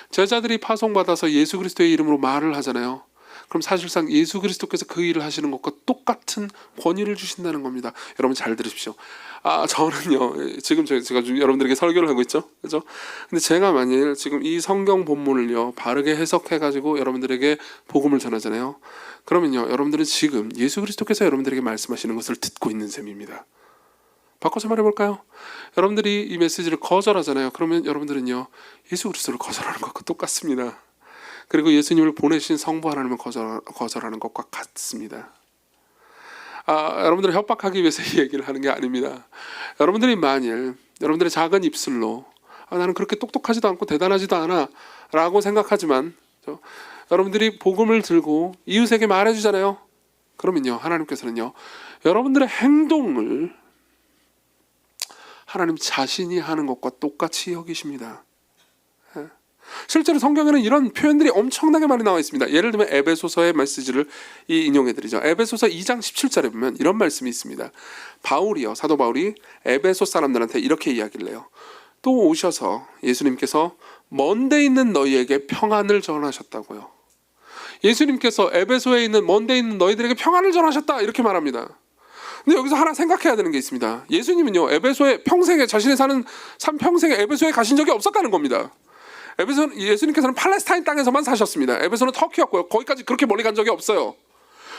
제자들이 파송받아서 예수 그리스도의 이름으로 말을 하잖아요. 그럼 사실상 예수 그리스도께서 그 일을 하시는 것과 똑같은 권위를 주신다는 겁니다. 여러분 잘 들으십시오. 저는요, 지금 제가 여러분들에게 설교를 하고 있죠, 그죠? 근데 제가 만일 지금 이 성경 본문을요 바르게 해석해가지고 여러분들에게 복음을 전하잖아요. 그러면요, 여러분들은 지금 예수 그리스도께서 여러분들에게 말씀하시는 것을 듣고 있는 셈입니다. 바꿔서 말해볼까요? 여러분들이 이 메시지를 거절하잖아요. 그러면 여러분들은요, 예수 그리스도를 거절하는 것과 똑같습니다. 그리고 예수님을 보내신 성부 하나님을 거절하는 것과 같습니다. 여러분들을 협박하기 위해서 이 얘기를 하는 게 아닙니다. 여러분들이 만일 여러분들의 작은 입술로 나는 그렇게 똑똑하지도 않고 대단하지도 않아 라고 생각하지만 여러분들이 복음을 들고 이웃에게 말해주잖아요. 그러면요, 하나님께서는요, 여러분들의 행동을 하나님 자신이 하는 것과 똑같이 여기십니다. 실제로 성경에는 이런 표현들이 엄청나게 많이 나와 있습니다. 예를 들면 에베소서의 메시지를 인용해드리죠. 에베소서 2장 17절에 보면 이런 말씀이 있습니다. 사도 바울이 에베소 사람들한테 이렇게 이야기를 해요. 또 오셔서 예수님께서 먼데 있는 너희에게 평안을 전하셨다고요. 예수님께서 에베소에 있는 먼데 있는 너희들에게 평안을 전하셨다 이렇게 말합니다. 근데 여기서 하나 생각해야 되는 게 있습니다. 예수님은요, 에베소에 평생에 자신이 사는 평생에 에베소에 가신 적이 없었다는 겁니다. 예수님께서는 팔레스타인 땅에서만 사셨습니다. 에베소는 터키였고요. 거기까지 그렇게 멀리 간 적이 없어요.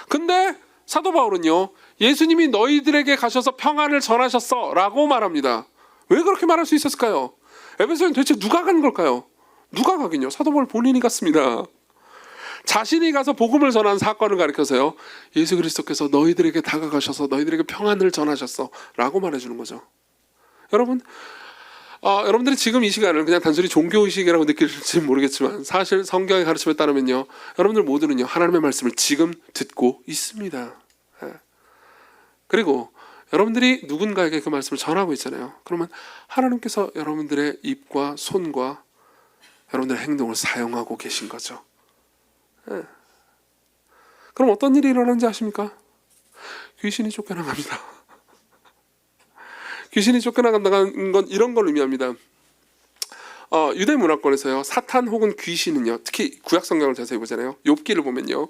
근데 사도 바울은요, 예수님이 너희들에게 가셔서 평안을 전하셨어 라고 말합니다. 왜 그렇게 말할 수 있었을까요? 에베소는 도대체 누가 간 걸까요? 누가 가긴요? 사도 바울 본인이 갔습니다. 자신이 가서 복음을 전한 사건을 가리켜서요, 예수 그리스도께서 너희들에게 다가가셔서 너희들에게 평안을 전하셨어 라고 말해주는 거죠. 여러분, 여러분들이 지금 이 시간을 그냥 단순히 종교의식이라고 느낄지 모르겠지만 사실 성경의 가르침에 따르면요, 여러분들 모두는요 하나님의 말씀을 지금 듣고 있습니다. 그리고 여러분들이 누군가에게 그 말씀을 전하고 있잖아요. 그러면 하나님께서 여러분들의 입과 손과 여러분들의 행동을 사용하고 계신 거죠. 그럼 어떤 일이 일어나는지 아십니까? 귀신이 쫓겨나갑니다. 귀신이 쫓겨나간다는 건 이런 걸 의미합니다. 유대 문화권에서요, 사탄 혹은 귀신은요, 특히 구약 성경을 자세히 보잖아요. 욥기를 보면요,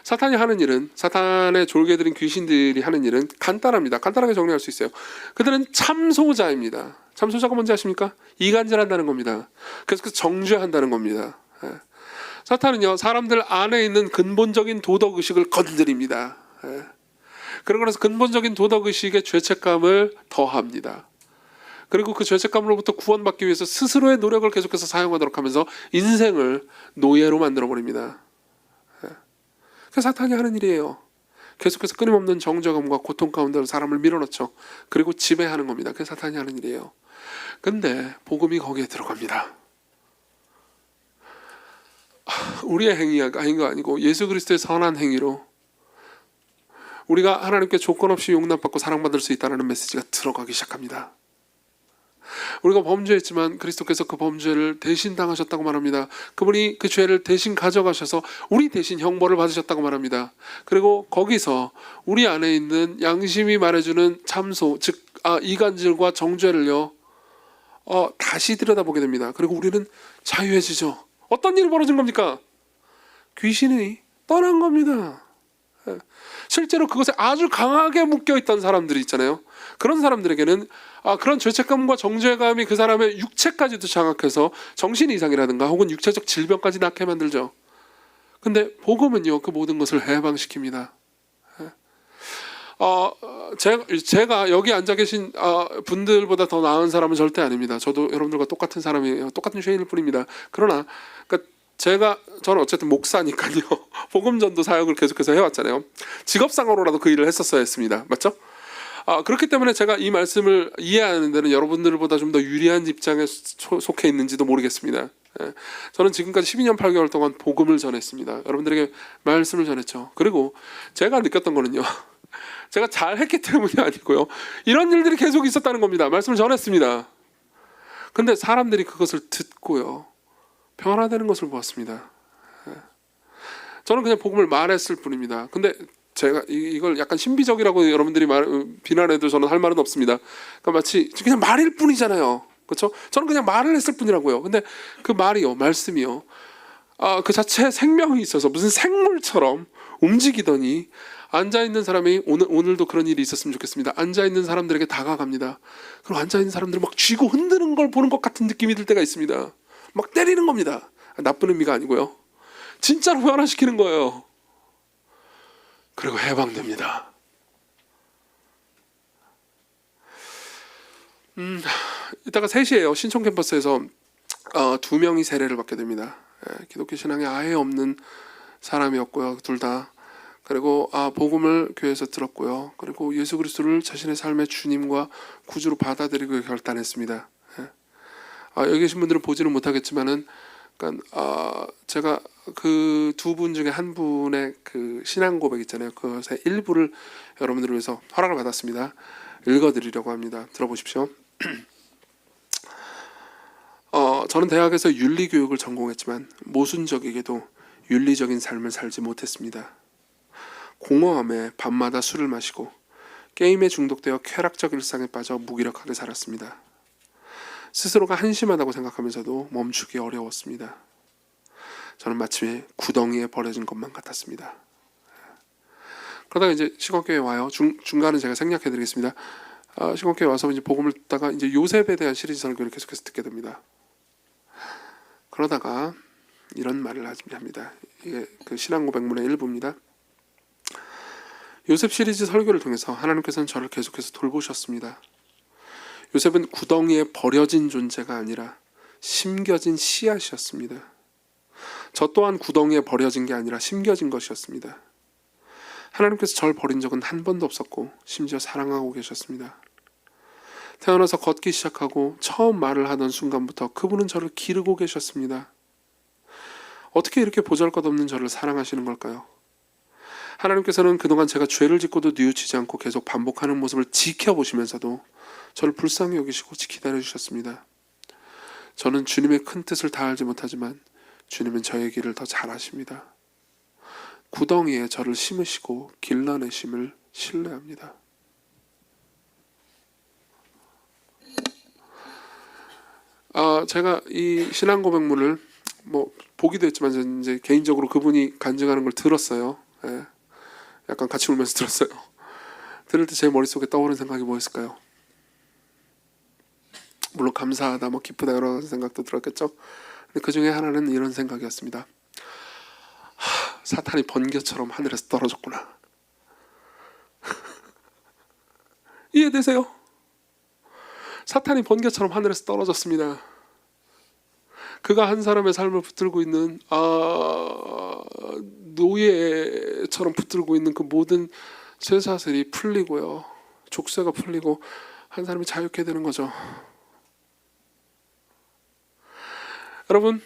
사탄이 하는 일은, 사탄의 졸개들인 귀신들이 하는 일은 간단합니다. 간단하게 정리할 수 있어요. 그들은 참소자입니다. 참소자가 뭔지 아십니까? 이간질한다는 겁니다. 그래서 그 정죄한다는 겁니다. 사탄은요, 사람들 안에 있는 근본적인 도덕의식을 건드립니다. 그러고 나서 근본적인 도덕의식의 죄책감을 더합니다. 그리고 그 죄책감으로부터 구원받기 위해서 스스로의 노력을 계속해서 사용하도록 하면서 인생을 노예로 만들어버립니다. 그게 사탄이 하는 일이에요. 계속해서 끊임없는 정죄감과 고통 가운데로 사람을 밀어넣죠. 그리고 지배하는 겁니다. 그게 사탄이 하는 일이에요. 근데 복음이 거기에 들어갑니다. 우리의 행위가 아니고 예수 그리스도의 선한 행위로 우리가 하나님께 조건 없이 용납받고 사랑받을 수 있다는 메시지가 들어가기 시작합니다. 우리가 범죄했지만 그리스도께서 그 범죄를 대신 당하셨다고 말합니다. 그분이 그 죄를 대신 가져가셔서 우리 대신 형벌을 받으셨다고 말합니다. 그리고 거기서 우리 안에 있는 양심이 말해주는 참소, 즉 이간질과 정죄를요, 다시 들여다보게 됩니다. 그리고 우리는 자유해지죠. 어떤 일이 벌어진 겁니까? 귀신이 떠난 겁니다. 실제로 그것에 아주 강하게 묶여있던 사람들이 있잖아요. 그런 사람들에게는 그런 죄책감과 정죄감이 그 사람의 육체까지도 장악해서 정신 이상이라든가 혹은 육체적 질병까지 낳게 만들죠. 근데 복음은요, 그 모든 것을 해방시킵니다. 제가 여기 앉아 계신 분들보다 더 나은 사람은 절대 아닙니다. 저도 여러분들과 똑같은 사람이에요. 똑같은 죄인일 뿐입니다. 그러나 저는 어쨌든 목사니까요, 복음 전도 사역을 계속해서 해왔잖아요. 직업상으로라도 그 일을 했었어야 했습니다. 맞죠? 그렇기 때문에 제가 이 말씀을 이해하는 데는 여러분들보다 좀 더 유리한 입장에 속해 있는지도 모르겠습니다. 저는 지금까지 12년 8개월 동안 복음을 전했습니다. 여러분들에게 말씀을 전했죠. 그리고 제가 느꼈던 거는요, 제가 잘했기 때문이 아니고요, 이런 일들이 계속 있었다는 겁니다. 말씀을 전했습니다. 근데 사람들이 그것을 듣고요, 변화되는 것을 보았습니다. 저는 그냥 복음을 말했을 뿐입니다. 근데 제가 이걸 약간 신비적이라고 여러분들이 비난해도 저는 할 말은 없습니다. 그러니까 마치 그냥 말일 뿐이잖아요. 그렇죠? 저는 그냥 말을 했을 뿐이라고요. 근데 그 말씀이요, 그 자체에 생명이 있어서 무슨 생물처럼 움직이더니 앉아있는 사람이 오늘도 그런 일이 있었으면 좋겠습니다. 앉아있는 사람들에게 다가갑니다. 그리고 앉아있는 사람들을 막 쥐고 흔드는 걸 보는 것 같은 느낌이 들 때가 있습니다. 막 때리는 겁니다. 나쁜 의미가 아니고요, 진짜로 변화시키는 거예요. 그리고 해방됩니다. 이따가 3시에요. 신촌 캠퍼스에서 2명이 세례를 받게 됩니다. 기독교 신앙에 아예 없는 사람이었고요, 둘 다. 그리고 복음을 교회에서 들었고요. 그리고 예수 그리스도를 자신의 삶의 주님과 구주로 받아들이고 결단했습니다. 여기 계신 분들은 보지는 못하겠지만은, 제가 그 두 분 중에 한 분의 그 신앙 고백 있잖아요. 그것의 일부를 여러분들을 위해서 허락을 받았습니다. 읽어드리려고 합니다. 들어보십시오. 저는 대학에서 윤리교육을 전공했지만 모순적이게도 윤리적인 삶을 살지 못했습니다. 공허함에 밤마다 술을 마시고 게임에 중독되어 쾌락적 일상에 빠져 무기력하게 살았습니다. 스스로가 한심하다고 생각하면서도 멈추기 어려웠습니다. 저는 마치 구덩이에 버려진 것만 같았습니다. 그러다가 이제 시건교회에 와요. 중간은 제가 생략해드리겠습니다. 시건교회에 와서 이제 복음을 듣다가 이제 요셉에 대한 시리즈 설교를 계속해서 듣게 됩니다. 그러다가 이런 말을 합니다. 이게 그 신앙 고백문의 일부입니다. 요셉 시리즈 설교를 통해서 하나님께서는 저를 계속해서 돌보셨습니다. 요셉은 구덩이에 버려진 존재가 아니라 심겨진 씨앗이었습니다. 저 또한 구덩이에 버려진 게 아니라 심겨진 것이었습니다. 하나님께서 저를 버린 적은 한 번도 없었고 심지어 사랑하고 계셨습니다. 태어나서 걷기 시작하고 처음 말을 하던 순간부터 그분은 저를 기르고 계셨습니다. 어떻게 이렇게 보잘것없는 저를 사랑하시는 걸까요? 하나님께서는 그동안 제가 죄를 짓고도 뉘우치지 않고 계속 반복하는 모습을 지켜보시면서도 저를 불쌍히 여기시고 기다려주셨습니다. 저는 주님의 큰 뜻을 다 알지 못하지만 주님은 저의 길을 더 잘 아십니다. 구덩이에 저를 심으시고 길러내심을 신뢰합니다. 제가 이 신앙 고백문을 보기도 했지만 이제 개인적으로 그분이 간증하는 걸 들었어요. 예. 약간 같이 울면서 들었어요. 들을 때 제 머릿속에 떠오르는 생각이 뭐였을까요? 물론 감사하다, 기쁘다 이런 생각도 들었겠죠. 근데 그 중에 하나는 이런 생각이었습니다. 사탄이 번개처럼 하늘에서 떨어졌구나. 이해되세요? 사탄이 번개처럼 하늘에서 떨어졌습니다. 그가 한 사람의 삶을 붙들고 있는 노예처럼 붙들고 있는 그 모든 쇠사슬이 풀리고요. 족쇄가 풀리고 한 사람이 자유케 되는 거죠. 여러분,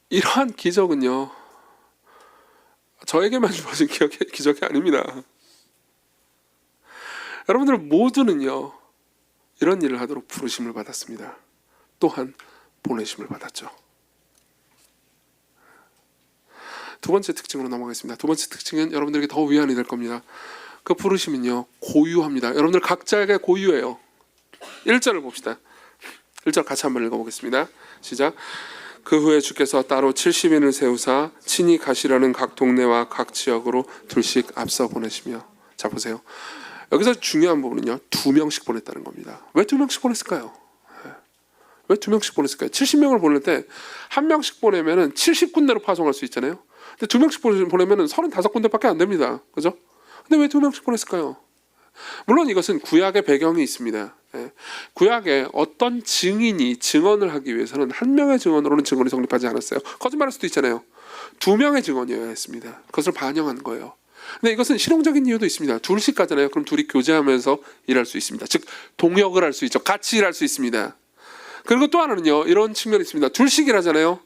이러한 기적은요, 저에게만 주어진 기적이 아닙니다. 여러분들 모두는요, 이런 일을 하도록 부르심을 받았습니다. 또한 보내심을 받았죠. 두 번째 특징으로 넘어가겠습니다. 두 번째 특징은 여러분들에게 더 위안이 될 겁니다. 그 부르심은요, 고유합니다. 여러분들 각자에게 고유해요. 1절을 봅시다. 1절 같이 한번 읽어보겠습니다. 시작. 그 후에 주께서 따로 70인을 세우사 친히 가시라는 각 동네와 각 지역으로 둘씩 앞서 보내시며. 자, 보세요. 여기서 중요한 부분은요, 2명씩 보냈다는 겁니다. 왜 2명씩 보냈을까요? 왜 2명씩 보냈을까요? 70명을 보낼 때 1명씩 보내면은 70군데로 파송할 수 있잖아요. 근데 2명씩 보내면은 35군데밖에 안 됩니다. 그죠? 근데 왜 2명씩 보냈을까요? 물론 이것은 구약의 배경이 있습니다. 구약에 어떤 증인이 증언을 하기 위해서는 1명의 증언으로는 증언이 성립하지 않았어요. 거짓말할 수도 있잖아요. 2명의 증언이어야 했습니다. 그것을 반영한 거예요. 근데 이것은 실용적인 이유도 있습니다. 둘씩 가잖아요. 그럼 둘이 교제하면서 일할 수 있습니다. 즉 동역을 할 수 있죠. 같이 일할 수 있습니다. 그리고 또 하나는요, 이런 측면이 있습니다. 둘씩 일하잖아요.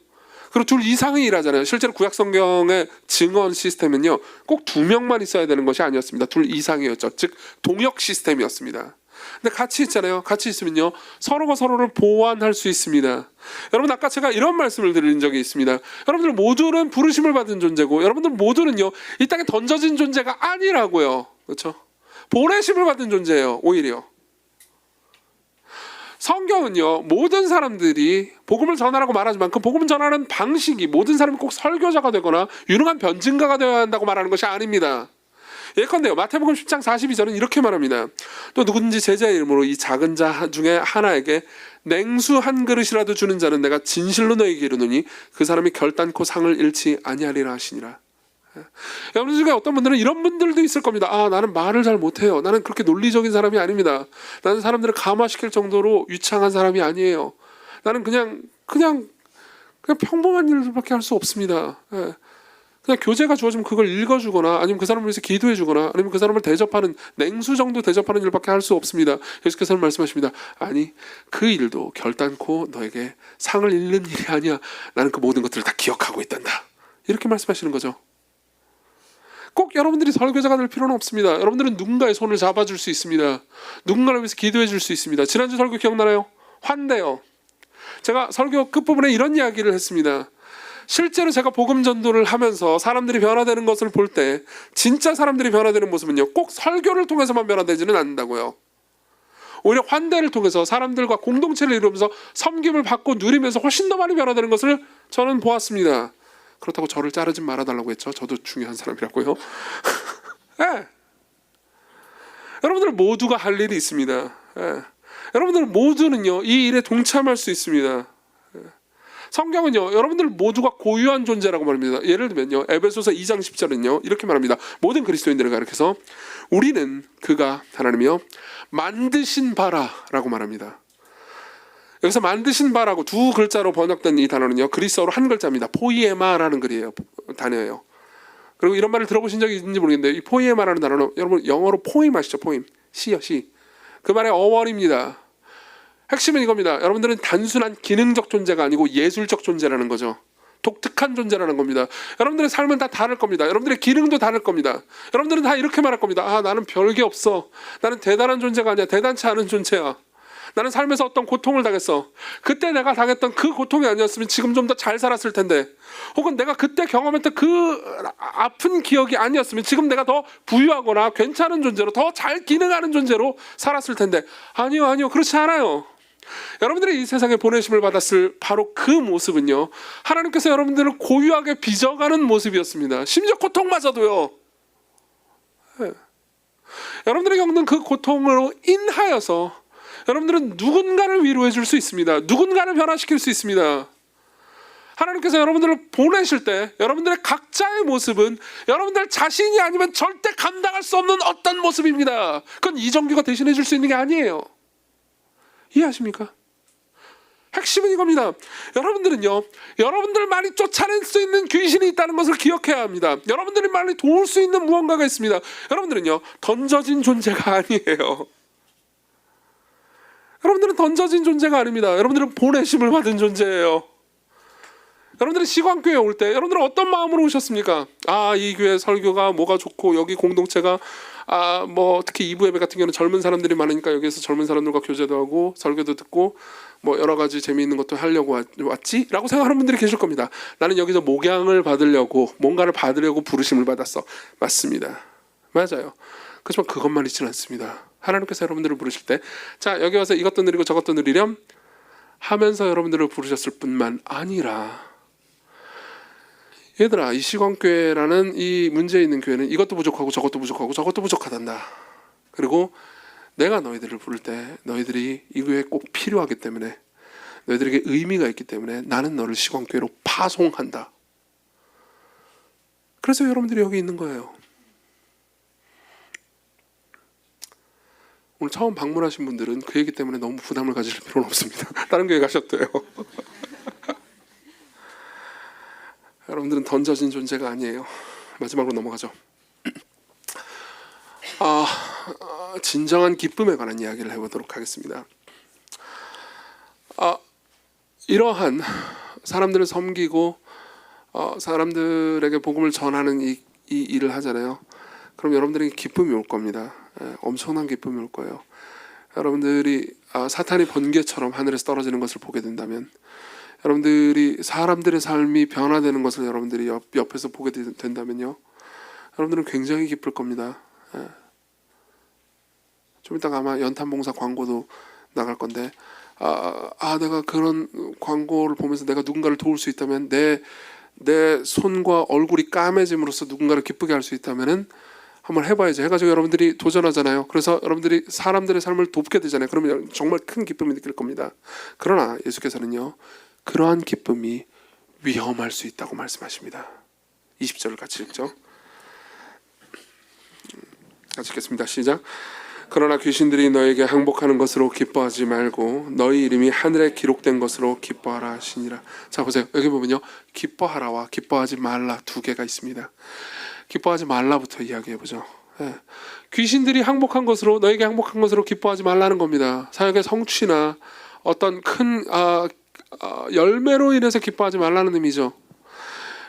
그리고 둘 이상이 일하잖아요. 실제로 구약 성경의 증언 시스템은요, 꼭 2명만 있어야 되는 것이 아니었습니다. 둘 이상이었죠. 즉 동역 시스템이었습니다. 근데 같이 있잖아요. 같이 있으면요, 서로가 서로를 보완할 수 있습니다. 여러분, 아까 제가 이런 말씀을 드린 적이 있습니다. 여러분들 모두는 부르심을 받은 존재고, 여러분들 모두는요, 이 땅에 던져진 존재가 아니라고요. 그렇죠? 보내심을 받은 존재예요. 오히려 성경은요, 모든 사람들이 복음을 전하라고 말하지만 그 복음을 전하는 방식이 모든 사람이 꼭 설교자가 되거나 유능한 변증가가 되어야 한다고 말하는 것이 아닙니다. 예컨대요, 마태복음 10장 42절은 이렇게 말합니다. 또 누구든지 제자의 이름으로 이 작은 자 중에 하나에게 냉수 한 그릇이라도 주는 자는 내가 진실로 너희에게 이르노니 그 사람이 결단코 상을 잃지 아니하리라 하시니라. 여러분 중에 어떤 분들은 이런 분들도 있을 겁니다. 나는 말을 잘 못해요. 나는 그렇게 논리적인 사람이 아닙니다. 나는 사람들을 감화시킬 정도로 유창한 사람이 아니에요. 나는 그냥 평범한 일밖에 할 수 없습니다. 그냥 교재가 주어지면 그걸 읽어주거나 아니면 그 사람을 위해서 기도해주거나 아니면 그 사람을 대접하는 냉수 정도 대접하는 일밖에 할 수 없습니다. 예수께서는 말씀하십니다. 아니, 그 일도 결단코 너에게 상을 잃는 일이 아니야. 나는 그 모든 것들을 다 기억하고 있단다. 이렇게 말씀하시는 거죠. 꼭 여러분들이 설교자가 될 필요는 없습니다. 여러분들은 누군가의 손을 잡아줄 수 있습니다. 누군가를 위해서 기도해 줄 수 있습니다. 지난주 설교 기억나나요? 환대요. 제가 설교 끝부분에 이런 이야기를 했습니다. 실제로 제가 복음 전도를 하면서 사람들이 변화되는 것을 볼 때 진짜 사람들이 변화되는 모습은요, 꼭 설교를 통해서만 변화되지는 않는다고요. 오히려 환대를 통해서 사람들과 공동체를 이루면서 섬김을 받고 누리면서 훨씬 더 많이 변화되는 것을 저는 보았습니다. 그렇다고 저를 자르지 말아달라고 했죠. 저도 중요한 사람이라고요. 네. 여러분들 모두가 할 일이 있습니다. 네. 여러분들 모두는요 이 일에 동참할 수 있습니다. 성경은요 여러분들 모두가 고유한 존재라고 말합니다. 예를 들면요 에베소서 2장 10절은요 이렇게 말합니다. 모든 그리스도인들을 가리켜서 우리는 그가 하나님이요 만드신 바라라고 말합니다. 여기서 만드신 바라고 두 글자로 번역된 이 단어는요 그리스어로 한 글자입니다. 포이에마라는 단어예요. 그리고 이런 말을 들어보신 적이 있는지 모르겠는데 이 포이에마라는 단어는 여러분 영어로 포임 아시죠? 포임 시요 시. 그 말의 어원입니다. 핵심은 이겁니다. 여러분들은 단순한 기능적 존재가 아니고 예술적 존재라는 거죠. 독특한 존재라는 겁니다. 여러분들의 삶은 다 다를 겁니다. 여러분들의 기능도 다를 겁니다. 여러분들은 다 이렇게 말할 겁니다. 아 나는 별게 없어. 나는 대단한 존재가 아니야. 대단치 않은 존재야. 나는 삶에서 어떤 고통을 당했어. 그때 내가 당했던 그 고통이 아니었으면 지금 좀 더 잘 살았을 텐데, 혹은 내가 그때 경험했던 그 아픈 기억이 아니었으면 지금 내가 더 부유하거나 괜찮은 존재로 더 잘 기능하는 존재로 살았을 텐데, 아니요 그렇지 않아요. 여러분들이 이 세상에 보내심을 받았을 바로 그 모습은요 하나님께서 여러분들을 고유하게 빚어가는 모습이었습니다. 심지어 고통마저도요. 여러분들이 겪는 그 고통으로 인하여서 여러분들은 누군가를 위로해 줄 수 있습니다. 누군가를 변화시킬 수 있습니다. 하나님께서 여러분들을 보내실 때 여러분들의 각자의 모습은 여러분들 자신이 아니면 절대 감당할 수 없는 어떤 모습입니다. 그건 이정규가 대신해 줄 수 있는 게 아니에요. 이해하십니까? 핵심은 이겁니다. 여러분들은요 여러분들만이 쫓아낼 수 있는 귀신이 있다는 것을 기억해야 합니다. 여러분들만이 도울 수 있는 무언가가 있습니다. 여러분들은요 던져진 존재가 아니에요. 여러분들은 던져진 존재가 아닙니다. 여러분들은 보내심을 받은 존재예요. 여러분들이 시광교회에 올 때 여러분들은 어떤 마음으로 오셨습니까? 아, 이 교회 설교가 뭐가 좋고 여기 공동체가 뭐 특히 2부 예배 같은 경우는 젊은 사람들이 많으니까 여기서 젊은 사람들과 교제도 하고 설교도 듣고 뭐 여러 가지 재미있는 것도 하려고 왔지? 라고 생각하는 분들이 계실 겁니다. 나는 여기서 목양을 받으려고 뭔가를 받으려고 부르심을 받았어. 맞습니다. 맞아요. 그렇지만 그것만 있지는 않습니다. 하나님께서 여러분들을 부르실 때 자 여기 와서 이것도 누리고 저것도 누리렴 하면서 여러분들을 부르셨을 뿐만 아니라 얘들아 이 시광교회라는 이 문제 있는 교회는 이것도 부족하고 저것도 부족하고 저것도 부족하단다. 그리고 내가 너희들을 부를 때 너희들이 이 교회에 꼭 필요하기 때문에 너희들에게 의미가 있기 때문에 나는 너를 시광교회로 파송한다. 그래서 여러분들이 여기 있는 거예요. 오늘 처음 방문하신 분들은 그 얘기 때문에 너무 부담을 가질 필요는 없습니다. 다른 교회 가셔도요. 여러분들은 던져진 존재가 아니에요. 마지막으로 넘어가죠. 진정한 기쁨에 관한 이야기를 해보도록 하겠습니다. 이러한 사람들을 섬기고 사람들에게 복음을 전하는 이 일을 하잖아요. 그럼 여러분들에게 기쁨이 올 겁니다. 엄청난 기쁨이 올 거예요. 여러분들이 사탄이 번개처럼 하늘에서 떨어지는 것을 보게 된다면, 여러분들이 사람들의 삶이 변화되는 것을 여러분들이 옆에서 보게 된다면요, 여러분들은 굉장히 기쁠 겁니다. 좀 이따가 아마 연탄봉사 광고도 나갈 건데, 내가 그런 광고를 보면서 내가 누군가를 도울 수 있다면, 내 손과 얼굴이 까매짐으로써 누군가를 기쁘게 할 수 있다면은 한번 해봐야죠. 해가지고 여러분들이 도전하잖아요. 그래서 여러분들이 사람들의 삶을 돕게 되잖아요. 그러면 정말 큰 기쁨이 느낄 겁니다. 그러나 예수께서는요, 그러한 기쁨이 위험할 수 있다고 말씀하십니다. 20절을 같이 읽죠. 같이 읽겠습니다. 시작. 그러나 귀신들이 너에게 항복하는 것으로 기뻐하지 말고 너희 이름이 하늘에 기록된 것으로 기뻐하라 하시니라. 자 보세요. 여기 보면요, 기뻐하라와 기뻐하지 말라 두 개가 있습니다. 기뻐하지 말라부터 이야기해보죠. 귀신들이 항복한 것으로, 너에게 항복한 것으로 기뻐하지 말라는 겁니다. 사역의 성취나 어떤 큰 열매로 인해서 기뻐하지 말라는 의미죠.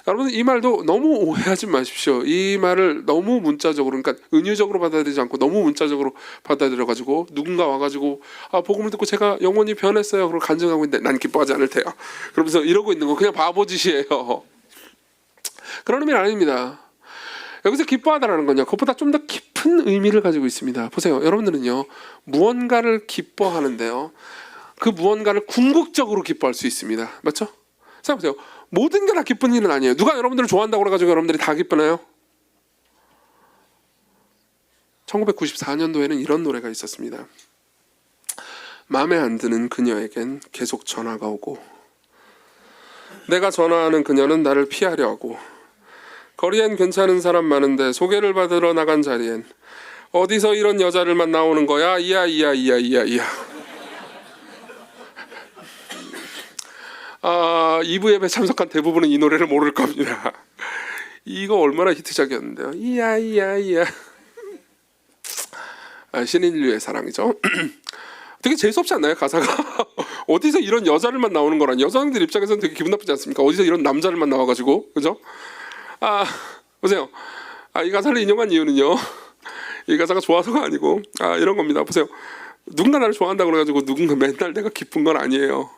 여러분 이 말도 너무 오해하지 마십시오. 이 말을 너무 문자적으로, 그러니까 은유적으로 받아들이지 않고 너무 문자적으로 받아들여가지고 누군가 와가지고 복음을 듣고 제가 영혼이 변했어요, 그리고 간증하고 있는데 난 기뻐하지 않을 테요, 그러면서 이러고 있는 거 그냥 바보짓이에요. 그런 의미는 아닙니다. 여기서 기뻐하다라는 건요, 그것보다 좀 더 깊은 의미를 가지고 있습니다. 보세요. 여러분들은요, 무언가를 기뻐하는데요, 그 무언가를 궁극적으로 기뻐할 수 있습니다. 맞죠? 생각해보세요. 모든 게 다 기쁜 일은 아니에요. 누가 여러분들을 좋아한다고 그래가지고 여러분들이 다 기쁘나요? 1994년도에는 이런 노래가 있었습니다.
마음에 안 드는 그녀에겐 계속 전화가 오고, 내가 전화하는 그녀는 나를 피하려 하고, 거리엔 괜찮은 사람 많은데 소개를 받으러 나간 자리엔 어디서 이런 여자를 만나오는 거야? 이야. 아, 2부 예배 참석한 대부분은 이 노래를 모를 겁니다. 이거 얼마나 히트작이었는데요. 이야. 신인류의 사랑이죠. 되게 재수없지 않나요, 가사가? 어디서 이런 여자를 만나오는 거라니. 여성들 입장에서는 되게 기분 나쁘지 않습니까? 어디서 이런 남자를 만나와가지고, 그죠? 보세요. 이 가사를 인용한 이유는요, 이 가사가 좋아서가 아니고, 이런 겁니다. 보세요. 누군가 나를 좋아한다고 그래가지고 누군가 맨날 내가 기쁜 건 아니에요.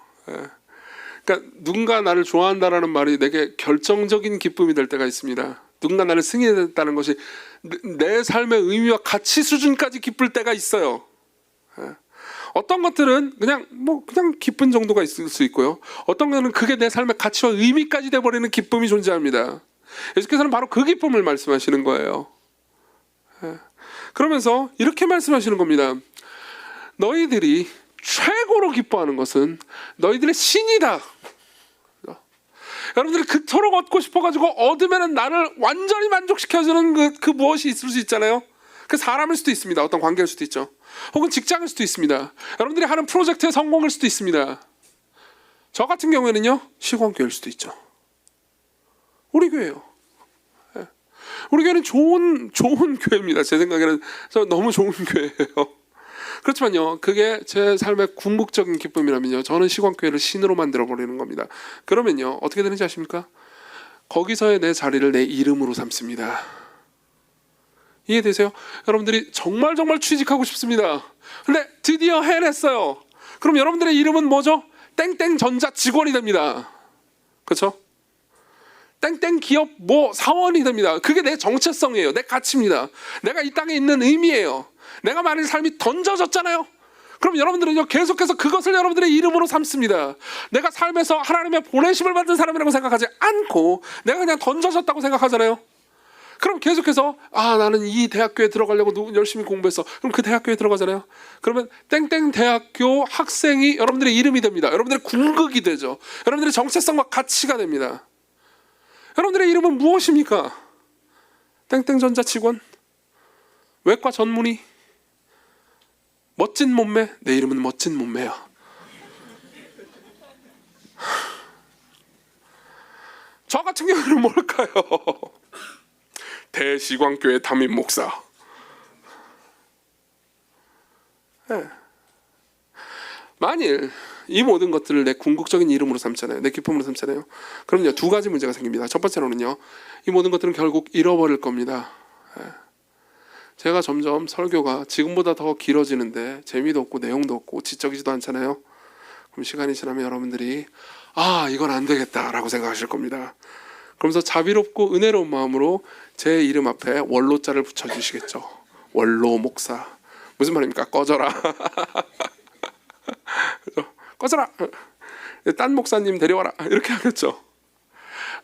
그러니까 누군가 나를 좋아한다라는 말이 내게 결정적인 기쁨이 될 때가 있습니다. 누군가 나를 승인했다는 것이 내 삶의 의미와 가치 수준까지 기쁠 때가 있어요. 어떤 것들은 그냥 기쁜 정도가 있을 수 있고요. 어떤 것은 그게 내 삶의 가치와 의미까지 돼버리는 기쁨이 존재합니다. 예수께서는 바로 그 기쁨을 말씀하시는 거예요. 그러면서 이렇게 말씀하시는 겁니다. 너희들이 최고로 기뻐하는 것은 너희들의 신이다. 여러분들이 그토록 얻고 싶어가지고 얻으면 나를 완전히 만족시켜주는 그 무엇이 있을 수 있잖아요. 그 사람일 수도 있습니다. 어떤 관계일 수도 있죠. 혹은 직장일 수도 있습니다. 여러분들이 하는 프로젝트의 성공일 수도 있습니다. 저 같은 경우에는요, 시공교회일 수도 있죠. 우리 교회예요. 우리 교회는 좋은 교회입니다. 제 생각에는 너무 좋은 교회예요. 그렇지만요, 그게 제 삶의 궁극적인 기쁨이라면요, 저는 시광교회를 신으로 만들어버리는 겁니다. 그러면요, 어떻게 되는지 아십니까? 거기서의 내 자리를 내 이름으로 삼습니다. 이해되세요? 여러분들이 정말 취직하고 싶습니다. 근데 드디어 해냈어요. 그럼 여러분들의 이름은 뭐죠? 땡땡전자 직원이 됩니다. 그렇죠? 땡땡 기업 사원이 됩니다. 그게 내 정체성이에요. 내 가치입니다. 내가 이 땅에 있는 의미예요. 내가 만일 삶이 던져졌잖아요. 그럼 여러분들은요, 계속해서 그것을 여러분들의 이름으로 삼습니다. 내가 삶에서 하나님의 보내심을 받은 사람이라고 생각하지 않고 내가 그냥 던져졌다고 생각하잖아요. 그럼 계속해서 나는 이 대학교에 들어가려고 열심히 공부했어. 그럼 그 대학교에 들어가잖아요. 그러면 땡땡 대학교 학생이 여러분들의 이름이 됩니다. 여러분들의 궁극이 되죠. 여러분들의 정체성과 가치가 됩니다. 여러분들의 이름은 무엇입니까? 땡땡전자 직원, 외과 전문의, 멋진 몸매. 내 이름은 멋진 몸매야. 저 같은 경우는 뭘까요? 대시광교회 담임 목사. 만일 이 모든 것들을 내 궁극적인 이름으로 삼잖아요. 내 기쁨으로 삼잖아요. 그럼요, 두 가지 문제가 생깁니다. 첫 번째로는요, 이 모든 것들은 결국 잃어버릴 겁니다. 제가 점점 설교가 지금보다 더 길어지는데 재미도 없고 내용도 없고 지적이지도 않잖아요. 그럼 시간이 지나면 여러분들이 이건 안 되겠다라고 생각하실 겁니다. 그러면서 자비롭고 은혜로운 마음으로 제 이름 앞에 원로자를 붙여주시겠죠. 원로 목사. 무슨 말입니까? 꺼져라. 꺼져라. 딴 목사님 데려와라. 이렇게 하겠죠.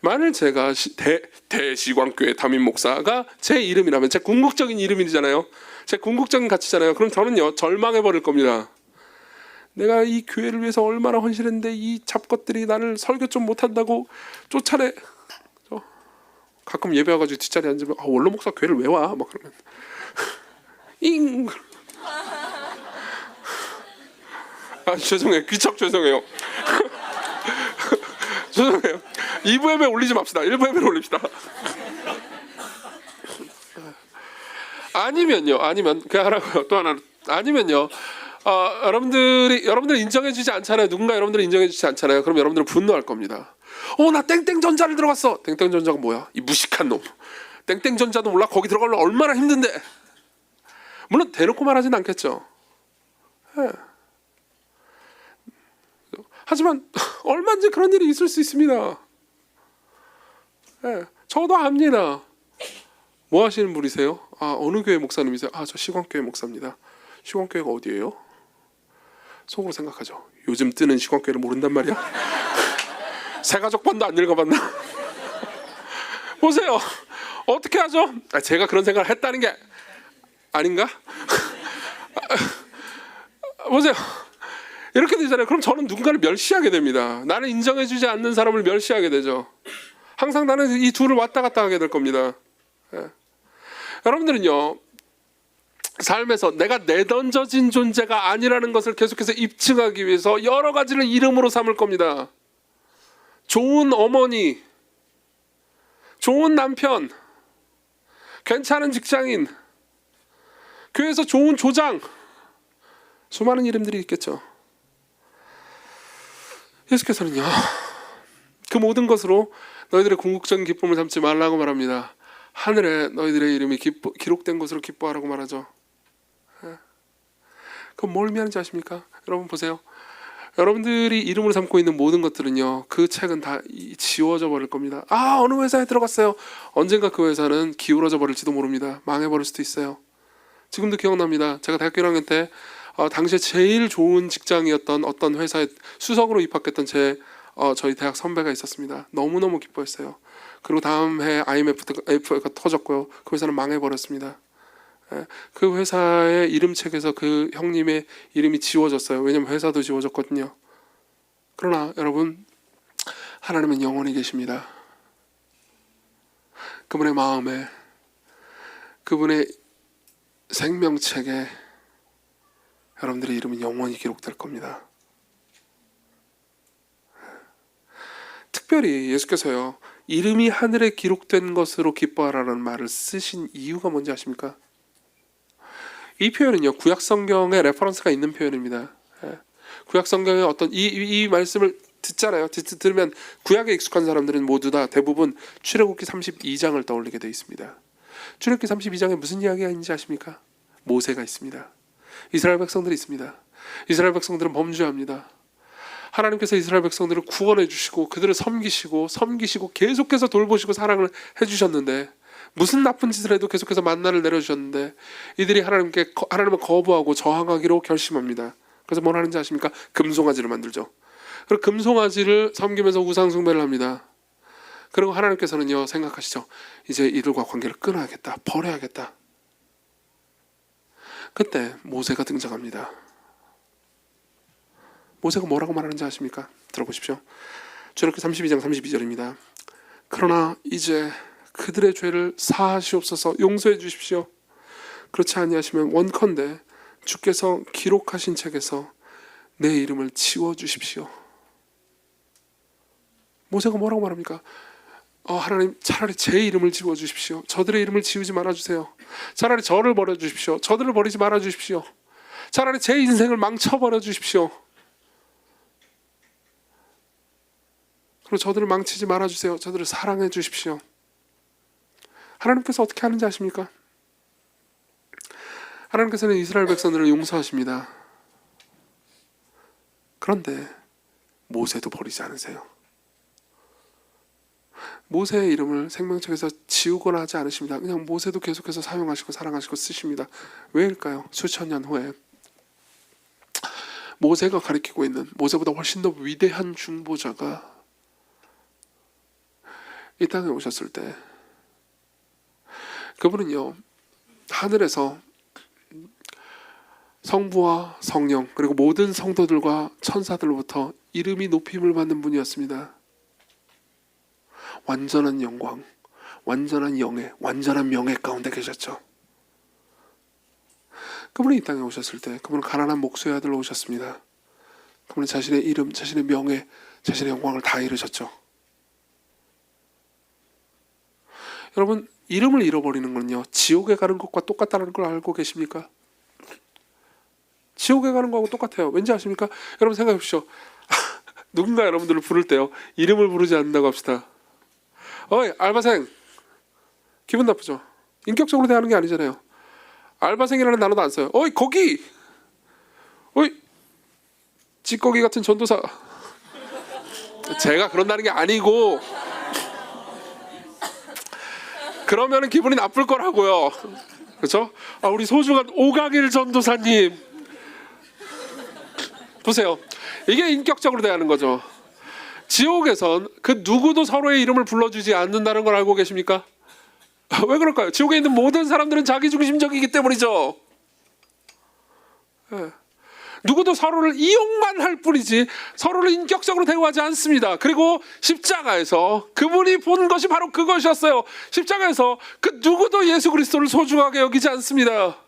만일 제가 대시광교회 담임 목사가 제 이름이라면, 제 궁극적인 이름이잖아요. 제 궁극적인 가치잖아요. 그럼 저는요, 절망해버릴 겁니다. 내가 이 교회를 위해서 얼마나 헌신했는데 이 잡것들이 나를 설교 좀 못한다고 쫓아내. 가끔 예배 와가지고 뒷자리에 앉으면 원로 목사 교회를 왜 와? 막 그러면 잉. 죄송해요. 귀척 죄송해요. 죄송해요. 2부 예배 올리지 맙시다. 1부 예배를 올립시다. 아니면 그 하나고요. 또 하나. 아니면요, 여러분들 인정해주지 않잖아요. 누군가 여러분들 인정해주지 않잖아요. 그럼 여러분들은 분노할 겁니다. 나 땡땡전자를 들어갔어. 땡땡전자가 뭐야? 이 무식한 놈. 땡땡전자도 몰라? 거기 들어가려면 얼마나 힘든데. 물론 대놓고 말하진 않겠죠. 하지만 얼마든지 그런 일이 있을 수 있습니다. 저도 압니다. 뭐 하시는 분이세요? 어느 교회 목사님이세요? 저 시광교회 목사입니다. 시광교회가 어디예요? 속으로 생각하죠. 요즘 뜨는 시광교회를 모른단 말이야? 새가족반도 안 읽어봤나? 보세요. 어떻게 하죠? 제가 그런 생각을 했다는 게 아닌가? 보세요. 이렇게 되잖아요. 그럼 저는 누군가를 멸시하게 됩니다. 나는 인정해주지 않는 사람을 멸시하게 되죠. 항상 나는 이 둘을 왔다 갔다 하게 될 겁니다. 예. 여러분들은요, 삶에서 내가 내던져진 존재가 아니라는 것을 계속해서 입증하기 위해서 여러 가지를 이름으로 삼을 겁니다. 좋은 어머니, 좋은 남편, 괜찮은 직장인, 교회에서 좋은 조장, 수많은 이름들이 있겠죠. 예수께서는요, 그 모든 것으로 너희들의 궁극적인 기쁨을 삼지 말라고 말합니다. 하늘에 너희들의 이름이 기록된 것으로 기뻐하라고 말하죠. 그럼 뭘 의미하는지 아십니까? 여러분 보세요. 여러분들이 이름으로 삼고 있는 모든 것들은요, 그 책은 다 지워져 버릴 겁니다. 아, 어느 회사에 들어갔어요. 언젠가 그 회사는 기울어져 버릴지도 모릅니다. 망해버릴 수도 있어요. 지금도 기억납니다. 제가 대학교 1학년 때 당시에 제일 좋은 직장이었던 어떤 회사에 수석으로 입학했던 저희 대학 선배가 있었습니다. 너무너무 기뻐했어요. 그리고 다음 해 IMF가 터졌고요. 그 회사는 망해버렸습니다. 그 회사의 이름책에서 그 형님의 이름이 지워졌어요. 왜냐면 회사도 지워졌거든요. 그러나 여러분, 하나님은 영원히 계십니다. 그분의 마음에, 그분의 생명책에 여러분들의 이름은 영원히 기록될 겁니다. 특별히 예수께서요, 이름이 하늘에 기록된 것으로 기뻐하라는 말을 쓰신 이유가 뭔지 아십니까? 이 표현은요, 구약 성경에 레퍼런스가 있는 표현입니다. 구약 성경의 어떤 이 말씀을 듣잖아요. 들으면 구약에 익숙한 사람들은 모두 다 대부분 출애굽기 32장을 떠올리게 되어 있습니다. 출애굽기 32장에 무슨 이야기가 있는지 아십니까? 모세가 있습니다. 이스라엘 백성들이 있습니다. 이스라엘 백성들은 범죄합니다. 하나님께서 이스라엘 백성들을 구원해 주시고 그들을 섬기시고 계속해서 돌보시고 사랑을 해주셨는데, 무슨 나쁜 짓을 해도 계속해서 만나를 내려주셨는데 이들이 하나님을 거부하고 저항하기로 결심합니다. 그래서 뭘 하는지 아십니까? 금송아지를 만들죠. 그리고 금송아지를 섬기면서 우상 숭배를 합니다. 그리고 하나님께서는요, 생각하시죠. 이제 이들과 관계를 끊어야겠다, 버려야겠다. 그때 모세가 등장합니다. 모세가 뭐라고 말하는지 아십니까? 들어보십시오. 출애굽기 32장 32절입니다. 그러나 이제 그들의 죄를 사하시옵소서, 용서해 주십시오. 그렇지 아니하시면 원컨대 주께서 기록하신 책에서 내 이름을 지워주십시오. 모세가 뭐라고 말합니까? 하나님, 차라리 제 이름을 지워주십시오. 저들의 이름을 지우지 말아주세요. 차라리 저를 버려주십시오. 저들을 버리지 말아주십시오. 차라리 제 인생을 망쳐버려 주십시오. 그리고 저들을 망치지 말아주세요. 저들을 사랑해 주십시오. 하나님께서 어떻게 하는지 아십니까? 하나님께서는 이스라엘 백성들을 용서하십니다. 그런데 모세도 버리지 않으세요. 모세의 이름을 생명책에서 지우거나 하지 않으십니다. 그냥 모세도 계속해서 사용하시고 사랑하시고 쓰십니다. 왜일까요? 수천 년 후에 모세가 가리키고 있는 모세보다 훨씬 더 위대한 중보자가 이 땅에 오셨을 때, 그분은요, 하늘에서 성부와 성령 그리고 모든 성도들과 천사들로부터 이름이 높임을 받는 분이었습니다. 완전한 영광, 완전한 영예, 완전한 명예 가운데 계셨죠. 그분이 이 땅에 오셨을 때 그분은 가난한 목수의 아들로 오셨습니다. 그분은 자신의 이름, 자신의 명예, 자신의 영광을 다 잃으셨죠. 여러분, 이름을 잃어버리는 건요, 지옥에 가는 것과 똑같다는 걸 알고 계십니까? 지옥에 가는 거하고 똑같아요. 왠지 아십니까? 여러분 생각해 보십시오. 누군가 여러분들을 부를 때요, 이름을 부르지 않는다고 합시다. 어이 알바생, 기분 나쁘죠? 인격적으로 대하는 게 아니잖아요. 알바생이라는 단어도 안 써요. 어이 거기, 어이 찌꺼기 같은 전도사. 제가 그런다는 게 아니고, 그러면은 기분이 나쁠 거라고요. 그렇죠? 우리 소중한 오강일 전도사님 보세요. 이게 인격적으로 대하는 거죠. 지옥에선 그 누구도 서로의 이름을 불러주지 않는다는 걸 알고 계십니까? 왜 그럴까요? 지옥에 있는 모든 사람들은 자기중심적이기 때문이죠. 누구도 서로를 이용만 할 뿐이지 서로를 인격적으로 대우하지 않습니다. 그리고 십자가에서 그분이 본 것이 바로 그것이었어요. 십자가에서 그 누구도 예수 그리스도를 소중하게 여기지 않습니다.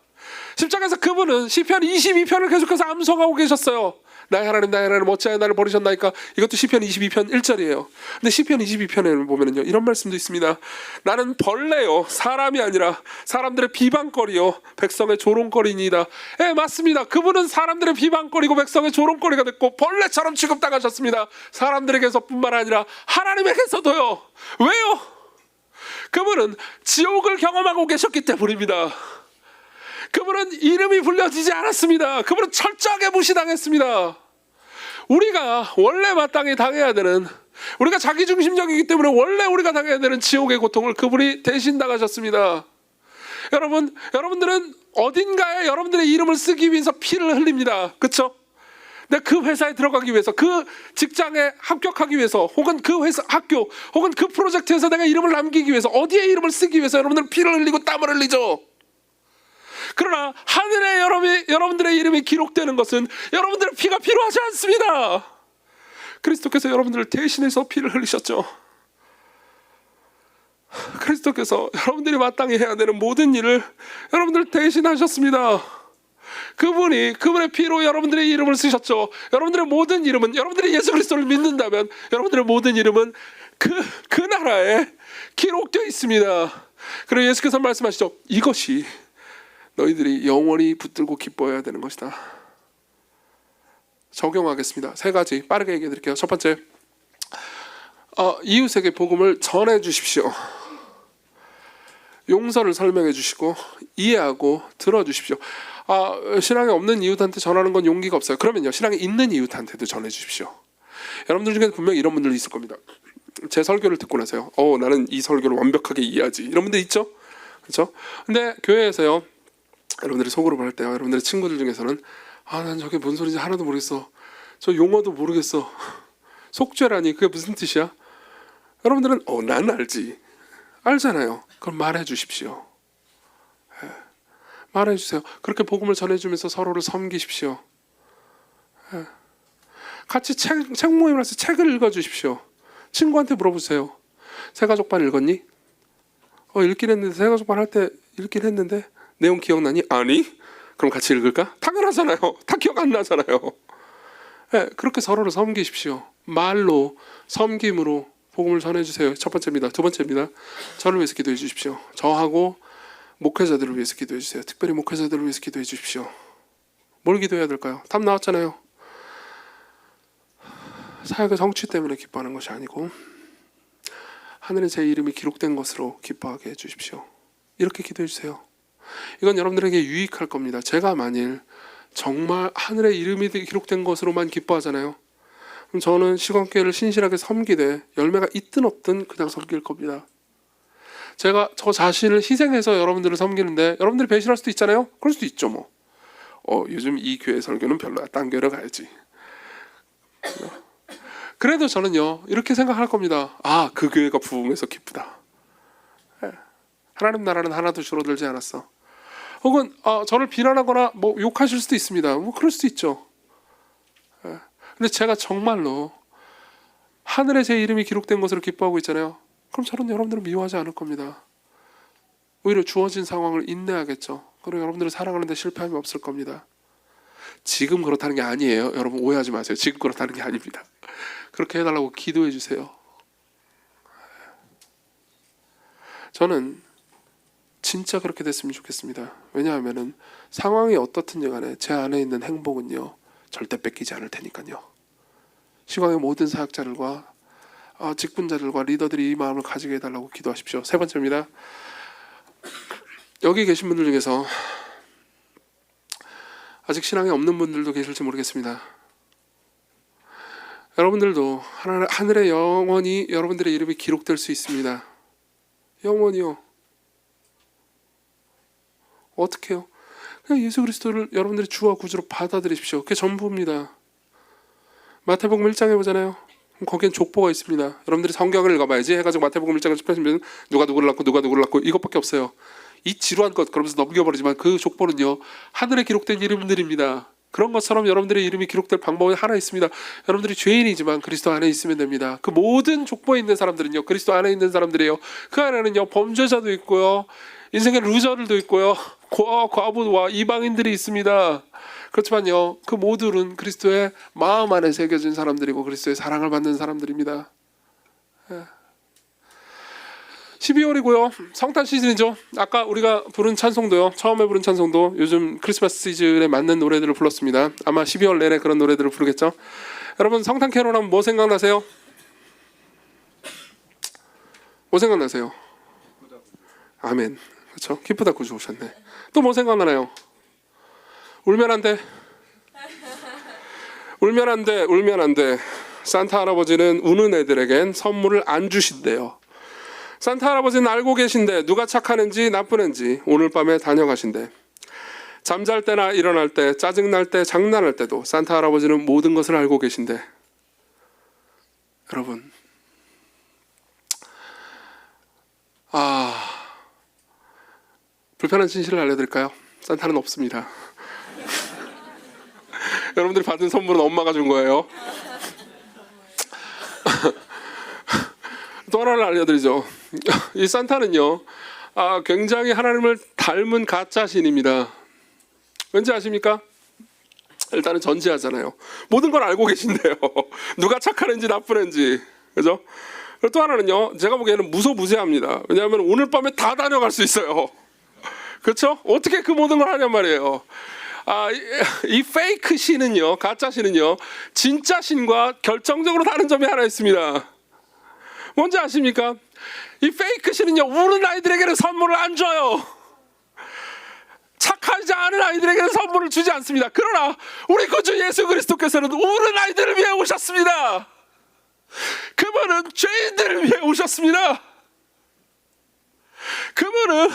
십자가에서 그분은 시편 22편을 계속해서 암송하고 계셨어요. 나의 하나님 어찌하여 나를 버리셨나이까. 이것도 시편 22편 1절이에요. 근데 시편 22편에 보면은요 이런 말씀도 있습니다. 나는 벌레요 사람이 아니라 사람들의 비방거리요 백성의 조롱거리니이다. 예, 맞습니다. 그분은 사람들의 비방거리고 백성의 조롱거리가 됐고 벌레처럼 취급당하셨습니다. 사람들에게서뿐만 아니라 하나님에게서도요. 왜요? 그분은 지옥을 경험하고 계셨기 때문입니다. 그분은 이름이 불려지지 않았습니다. 그분은 철저하게 무시당했습니다. 우리가 원래 마땅히 당해야 되는, 우리가 자기중심적이기 때문에 원래 우리가 당해야 되는 지옥의 고통을 그분이 대신 당하셨습니다. 여러분들은 어딘가에 여러분들의 이름을 쓰기 위해서 피를 흘립니다. 그렇죠? 근데 그 회사에 들어가기 위해서, 그 직장에 합격하기 위해서, 혹은 그 회사 학교, 혹은 그 프로젝트에서 내가 이름을 남기기 위해서, 어디에 이름을 쓰기 위해서 여러분들은 피를 흘리고 땀을 흘리죠. 그러나 하늘에 여러분들의 이름이 기록되는 것은 여러분들의 피가 필요하지 않습니다. 그리스도께서 여러분들을 대신해서 피를 흘리셨죠. 그리스도께서 여러분들이 마땅히 해야 되는 모든 일을 여러분들 대신하셨습니다. 그분의 피로 여러분들의 이름을 쓰셨죠. 여러분들의 모든 이름은, 여러분들이 예수 그리스도를 믿는다면 여러분들의 모든 이름은 그 나라에 기록되어 있습니다. 그리고 예수께서 말씀하시죠. 이것이 너희들이 영원히 붙들고 기뻐해야 되는 것이다. 적용하겠습니다. 3가지 빠르게 얘기해 드릴게요. 첫 번째, 이웃에게 복음을 전해 주십시오. 용서를 설명해 주시고 이해하고 들어 주십시오. 신앙이 없는 이웃한테 전하는 건 용기가 없어요. 그러면요, 신앙이 있는 이웃한테도 전해 주십시오. 여러분들 중에 분명히 이런 분들이 있을 겁니다. 제 설교를 듣고 나서요, 나는 이 설교를 완벽하게 이해하지, 이런 분들 있죠? 그렇죠? 근데 교회에서요, 여러분들이 속으로 말할 때요, 여러분들의 친구들 중에서는 난 저게 뭔 소리인지 하나도 모르겠어, 저 용어도 모르겠어, 속죄라니 그게 무슨 뜻이야? 여러분들은 난 알지, 알잖아요. 그럼 말해 주십시오. 말해 주세요. 그렇게 복음을 전해주면서 서로를 섬기십시오. 같이 책 모임을 해서 책을 읽어주십시오. 친구한테 물어보세요. 새가족반 읽었니? 읽긴 했는데, 새가족반 할 때 읽긴 했는데 내용 기억나니? 아니? 그럼 같이 읽을까? 당연하잖아요. 다 기억 안 나잖아요. 그렇게 서로를 섬기십시오. 말로, 섬김으로 복음을 전해주세요. 첫 번째입니다. 두 번째입니다. 저를 위해서 기도해 주십시오. 저하고 목회자들을 위해서 기도해 주세요. 특별히 목회자들을 위해서 기도해 주십시오. 뭘 기도해야 될까요? 답 나왔잖아요. 사역의 성취 때문에 기뻐하는 것이 아니고 하늘에 제 이름이 기록된 것으로 기뻐하게 해주십시오. 이렇게 기도해 주세요. 이건 여러분들에게 유익할 겁니다. 제가 만일 정말 하늘에 이름이 기록된 것으로만 기뻐하잖아요. 그럼 저는 시건교회를 신실하게 섬기되 열매가 있든 없든 그냥 섬길 겁니다. 제가 저 자신을 희생해서 여러분들을 섬기는데 여러분들이 배신할 수도 있잖아요. 그럴 수도 있죠. 뭐 요즘 이 교회 설교는 별로야, 딴 교회로 가야지. 그래도 저는요, 이렇게 생각할 겁니다. 그 교회가 부흥해서 기쁘다. 하나님 나라는 하나도 줄어들지 않았어. 혹은 저를 비난하거나 욕하실 수도 있습니다. 그럴 수도 있죠. 근데 제가 정말로 하늘에 제 이름이 기록된 것으로 기뻐하고 있잖아요. 그럼 저는 여러분들을 미워하지 않을 겁니다. 오히려 주어진 상황을 인내하겠죠. 그리고 여러분들을 사랑하는 데 실패함이 없을 겁니다. 지금 그렇다는 게 아니에요. 여러분 오해하지 마세요. 지금 그렇다는 게 아닙니다. 그렇게 해달라고 기도해 주세요. 저는 진짜 그렇게 됐으면 좋겠습니다. 왜냐하면 상황이 어떻든지 간에 제 안에 있는 행복은요, 절대 뺏기지 않을 테니까요. 시광의 모든 사역자들과 직분자들과 리더들이 이 마음을 가지게 해달라고 기도하십시오. 3번째입니다. 여기 계신 분들 중에서 아직 신앙이 없는 분들도 계실지 모르겠습니다. 여러분들도 하늘에 영원히 여러분들의 이름이 기록될 수 있습니다. 영원히요. 어떻게 해요? 그냥 예수 그리스도를 여러분들의 주와 구주로 받아들이십시오. 그게 전부입니다. 마태복음 1장에 보잖아요. 거기엔 족보가 있습니다. 여러분들이 성경을 읽어봐야지 해가지고 마태복음 1장을 짚으시면 누가 누구를 낳고 누가 누구를 낳고 이것밖에 없어요. 이 지루한 것 그러면서 넘겨버리지만 그 족보는요, 하늘에 기록된 이름들입니다. 그런 것처럼 여러분들의 이름이 기록될 방법은 하나 있습니다. 여러분들이 죄인이지만 그리스도 안에 있으면 됩니다. 그 모든 족보에 있는 사람들은요, 그리스도 안에 있는 사람들이에요. 그 안에는요, 범죄자도 있고요, 인생의 루저들도 있고요, 과부와 이방인들이 있습니다. 그렇지만요, 그 모두는 그리스도의 마음 안에 새겨진 사람들이고 그리스도의 사랑을 받는 사람들입니다. 12월이고요. 성탄 시즌이죠. 아까 우리가 부른 찬송도요. 처음에 부른 찬송도 요즘 크리스마스 시즌에 맞는 노래들을 불렀습니다. 아마 12월 내내 그런 노래들을 부르겠죠. 여러분 성탄 캐롤 하면 뭐 생각나세요? 뭐 생각나세요? 아멘. 그렇죠? 기쁘다 구주 오셨네. 또 뭐 생각나나요? 울면 안 돼. 울면 안 돼. 울면 안 돼. 산타 할아버지는 우는 애들에겐 선물을 안 주신대요. 산타 할아버지는 알고 계신데 누가 착한 애인지 나쁜 애인지 오늘 밤에 다녀가신대. 잠잘 때나 일어날 때, 짜증날 때, 장난할 때도 산타 할아버지는 모든 것을 알고 계신대. 여러분, 불편한 진실을 알려드릴까요? 산타는 없습니다. 여러분들이 받은 선물은 엄마가 준 거예요. 또 하나를 알려드리죠. 이 산타는요, 굉장히 하나님을 닮은 가짜 신입니다. 왠지 아십니까? 일단은 전지하잖아요. 모든 걸 알고 계신데요. 누가 착한 애인지 나쁜 애인지, 그죠? 그리고 또 하나는요, 제가 보기에는 무소무지합니다. 왜냐하면 오늘 밤에 다 다녀갈 수 있어요. 그렇죠? 어떻게 그 모든 걸 하냔 말이에요. 이 페이크 신은요, 가짜 신은요, 진짜 신과 결정적으로 다른 점이 하나 있습니다. 뭔지 아십니까? 이 페이크 신은요, 우는 아이들에게는 선물을 안 줘요. 착하지 않은 아이들에게는 선물을 주지 않습니다. 그러나 우리 구주 예수 그리스도께서는 우는 아이들을 위해 오셨습니다. 그분은 죄인들을 위해 오셨습니다. 그분은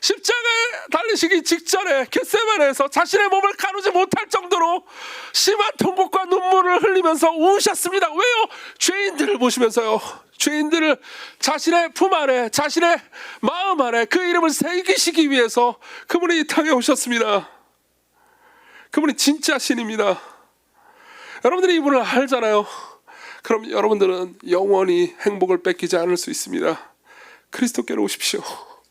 십자가에 달리시기 직전에 겟세마네에서 자신의 몸을 가누지 못할 정도로 심한 통곡과 눈물을 흘리면서 우셨습니다. 왜요? 죄인들을 보시면서요. 죄인들을 자신의 품 안에, 자신의 마음 안에 그 이름을 새기시기 위해서 그분이 이 땅에 오셨습니다. 그분이 진짜 신입니다. 여러분들이 이분을 알잖아요. 그럼 여러분들은 영원히 행복을 뺏기지 않을 수 있습니다. 그리스도께로 오십시오.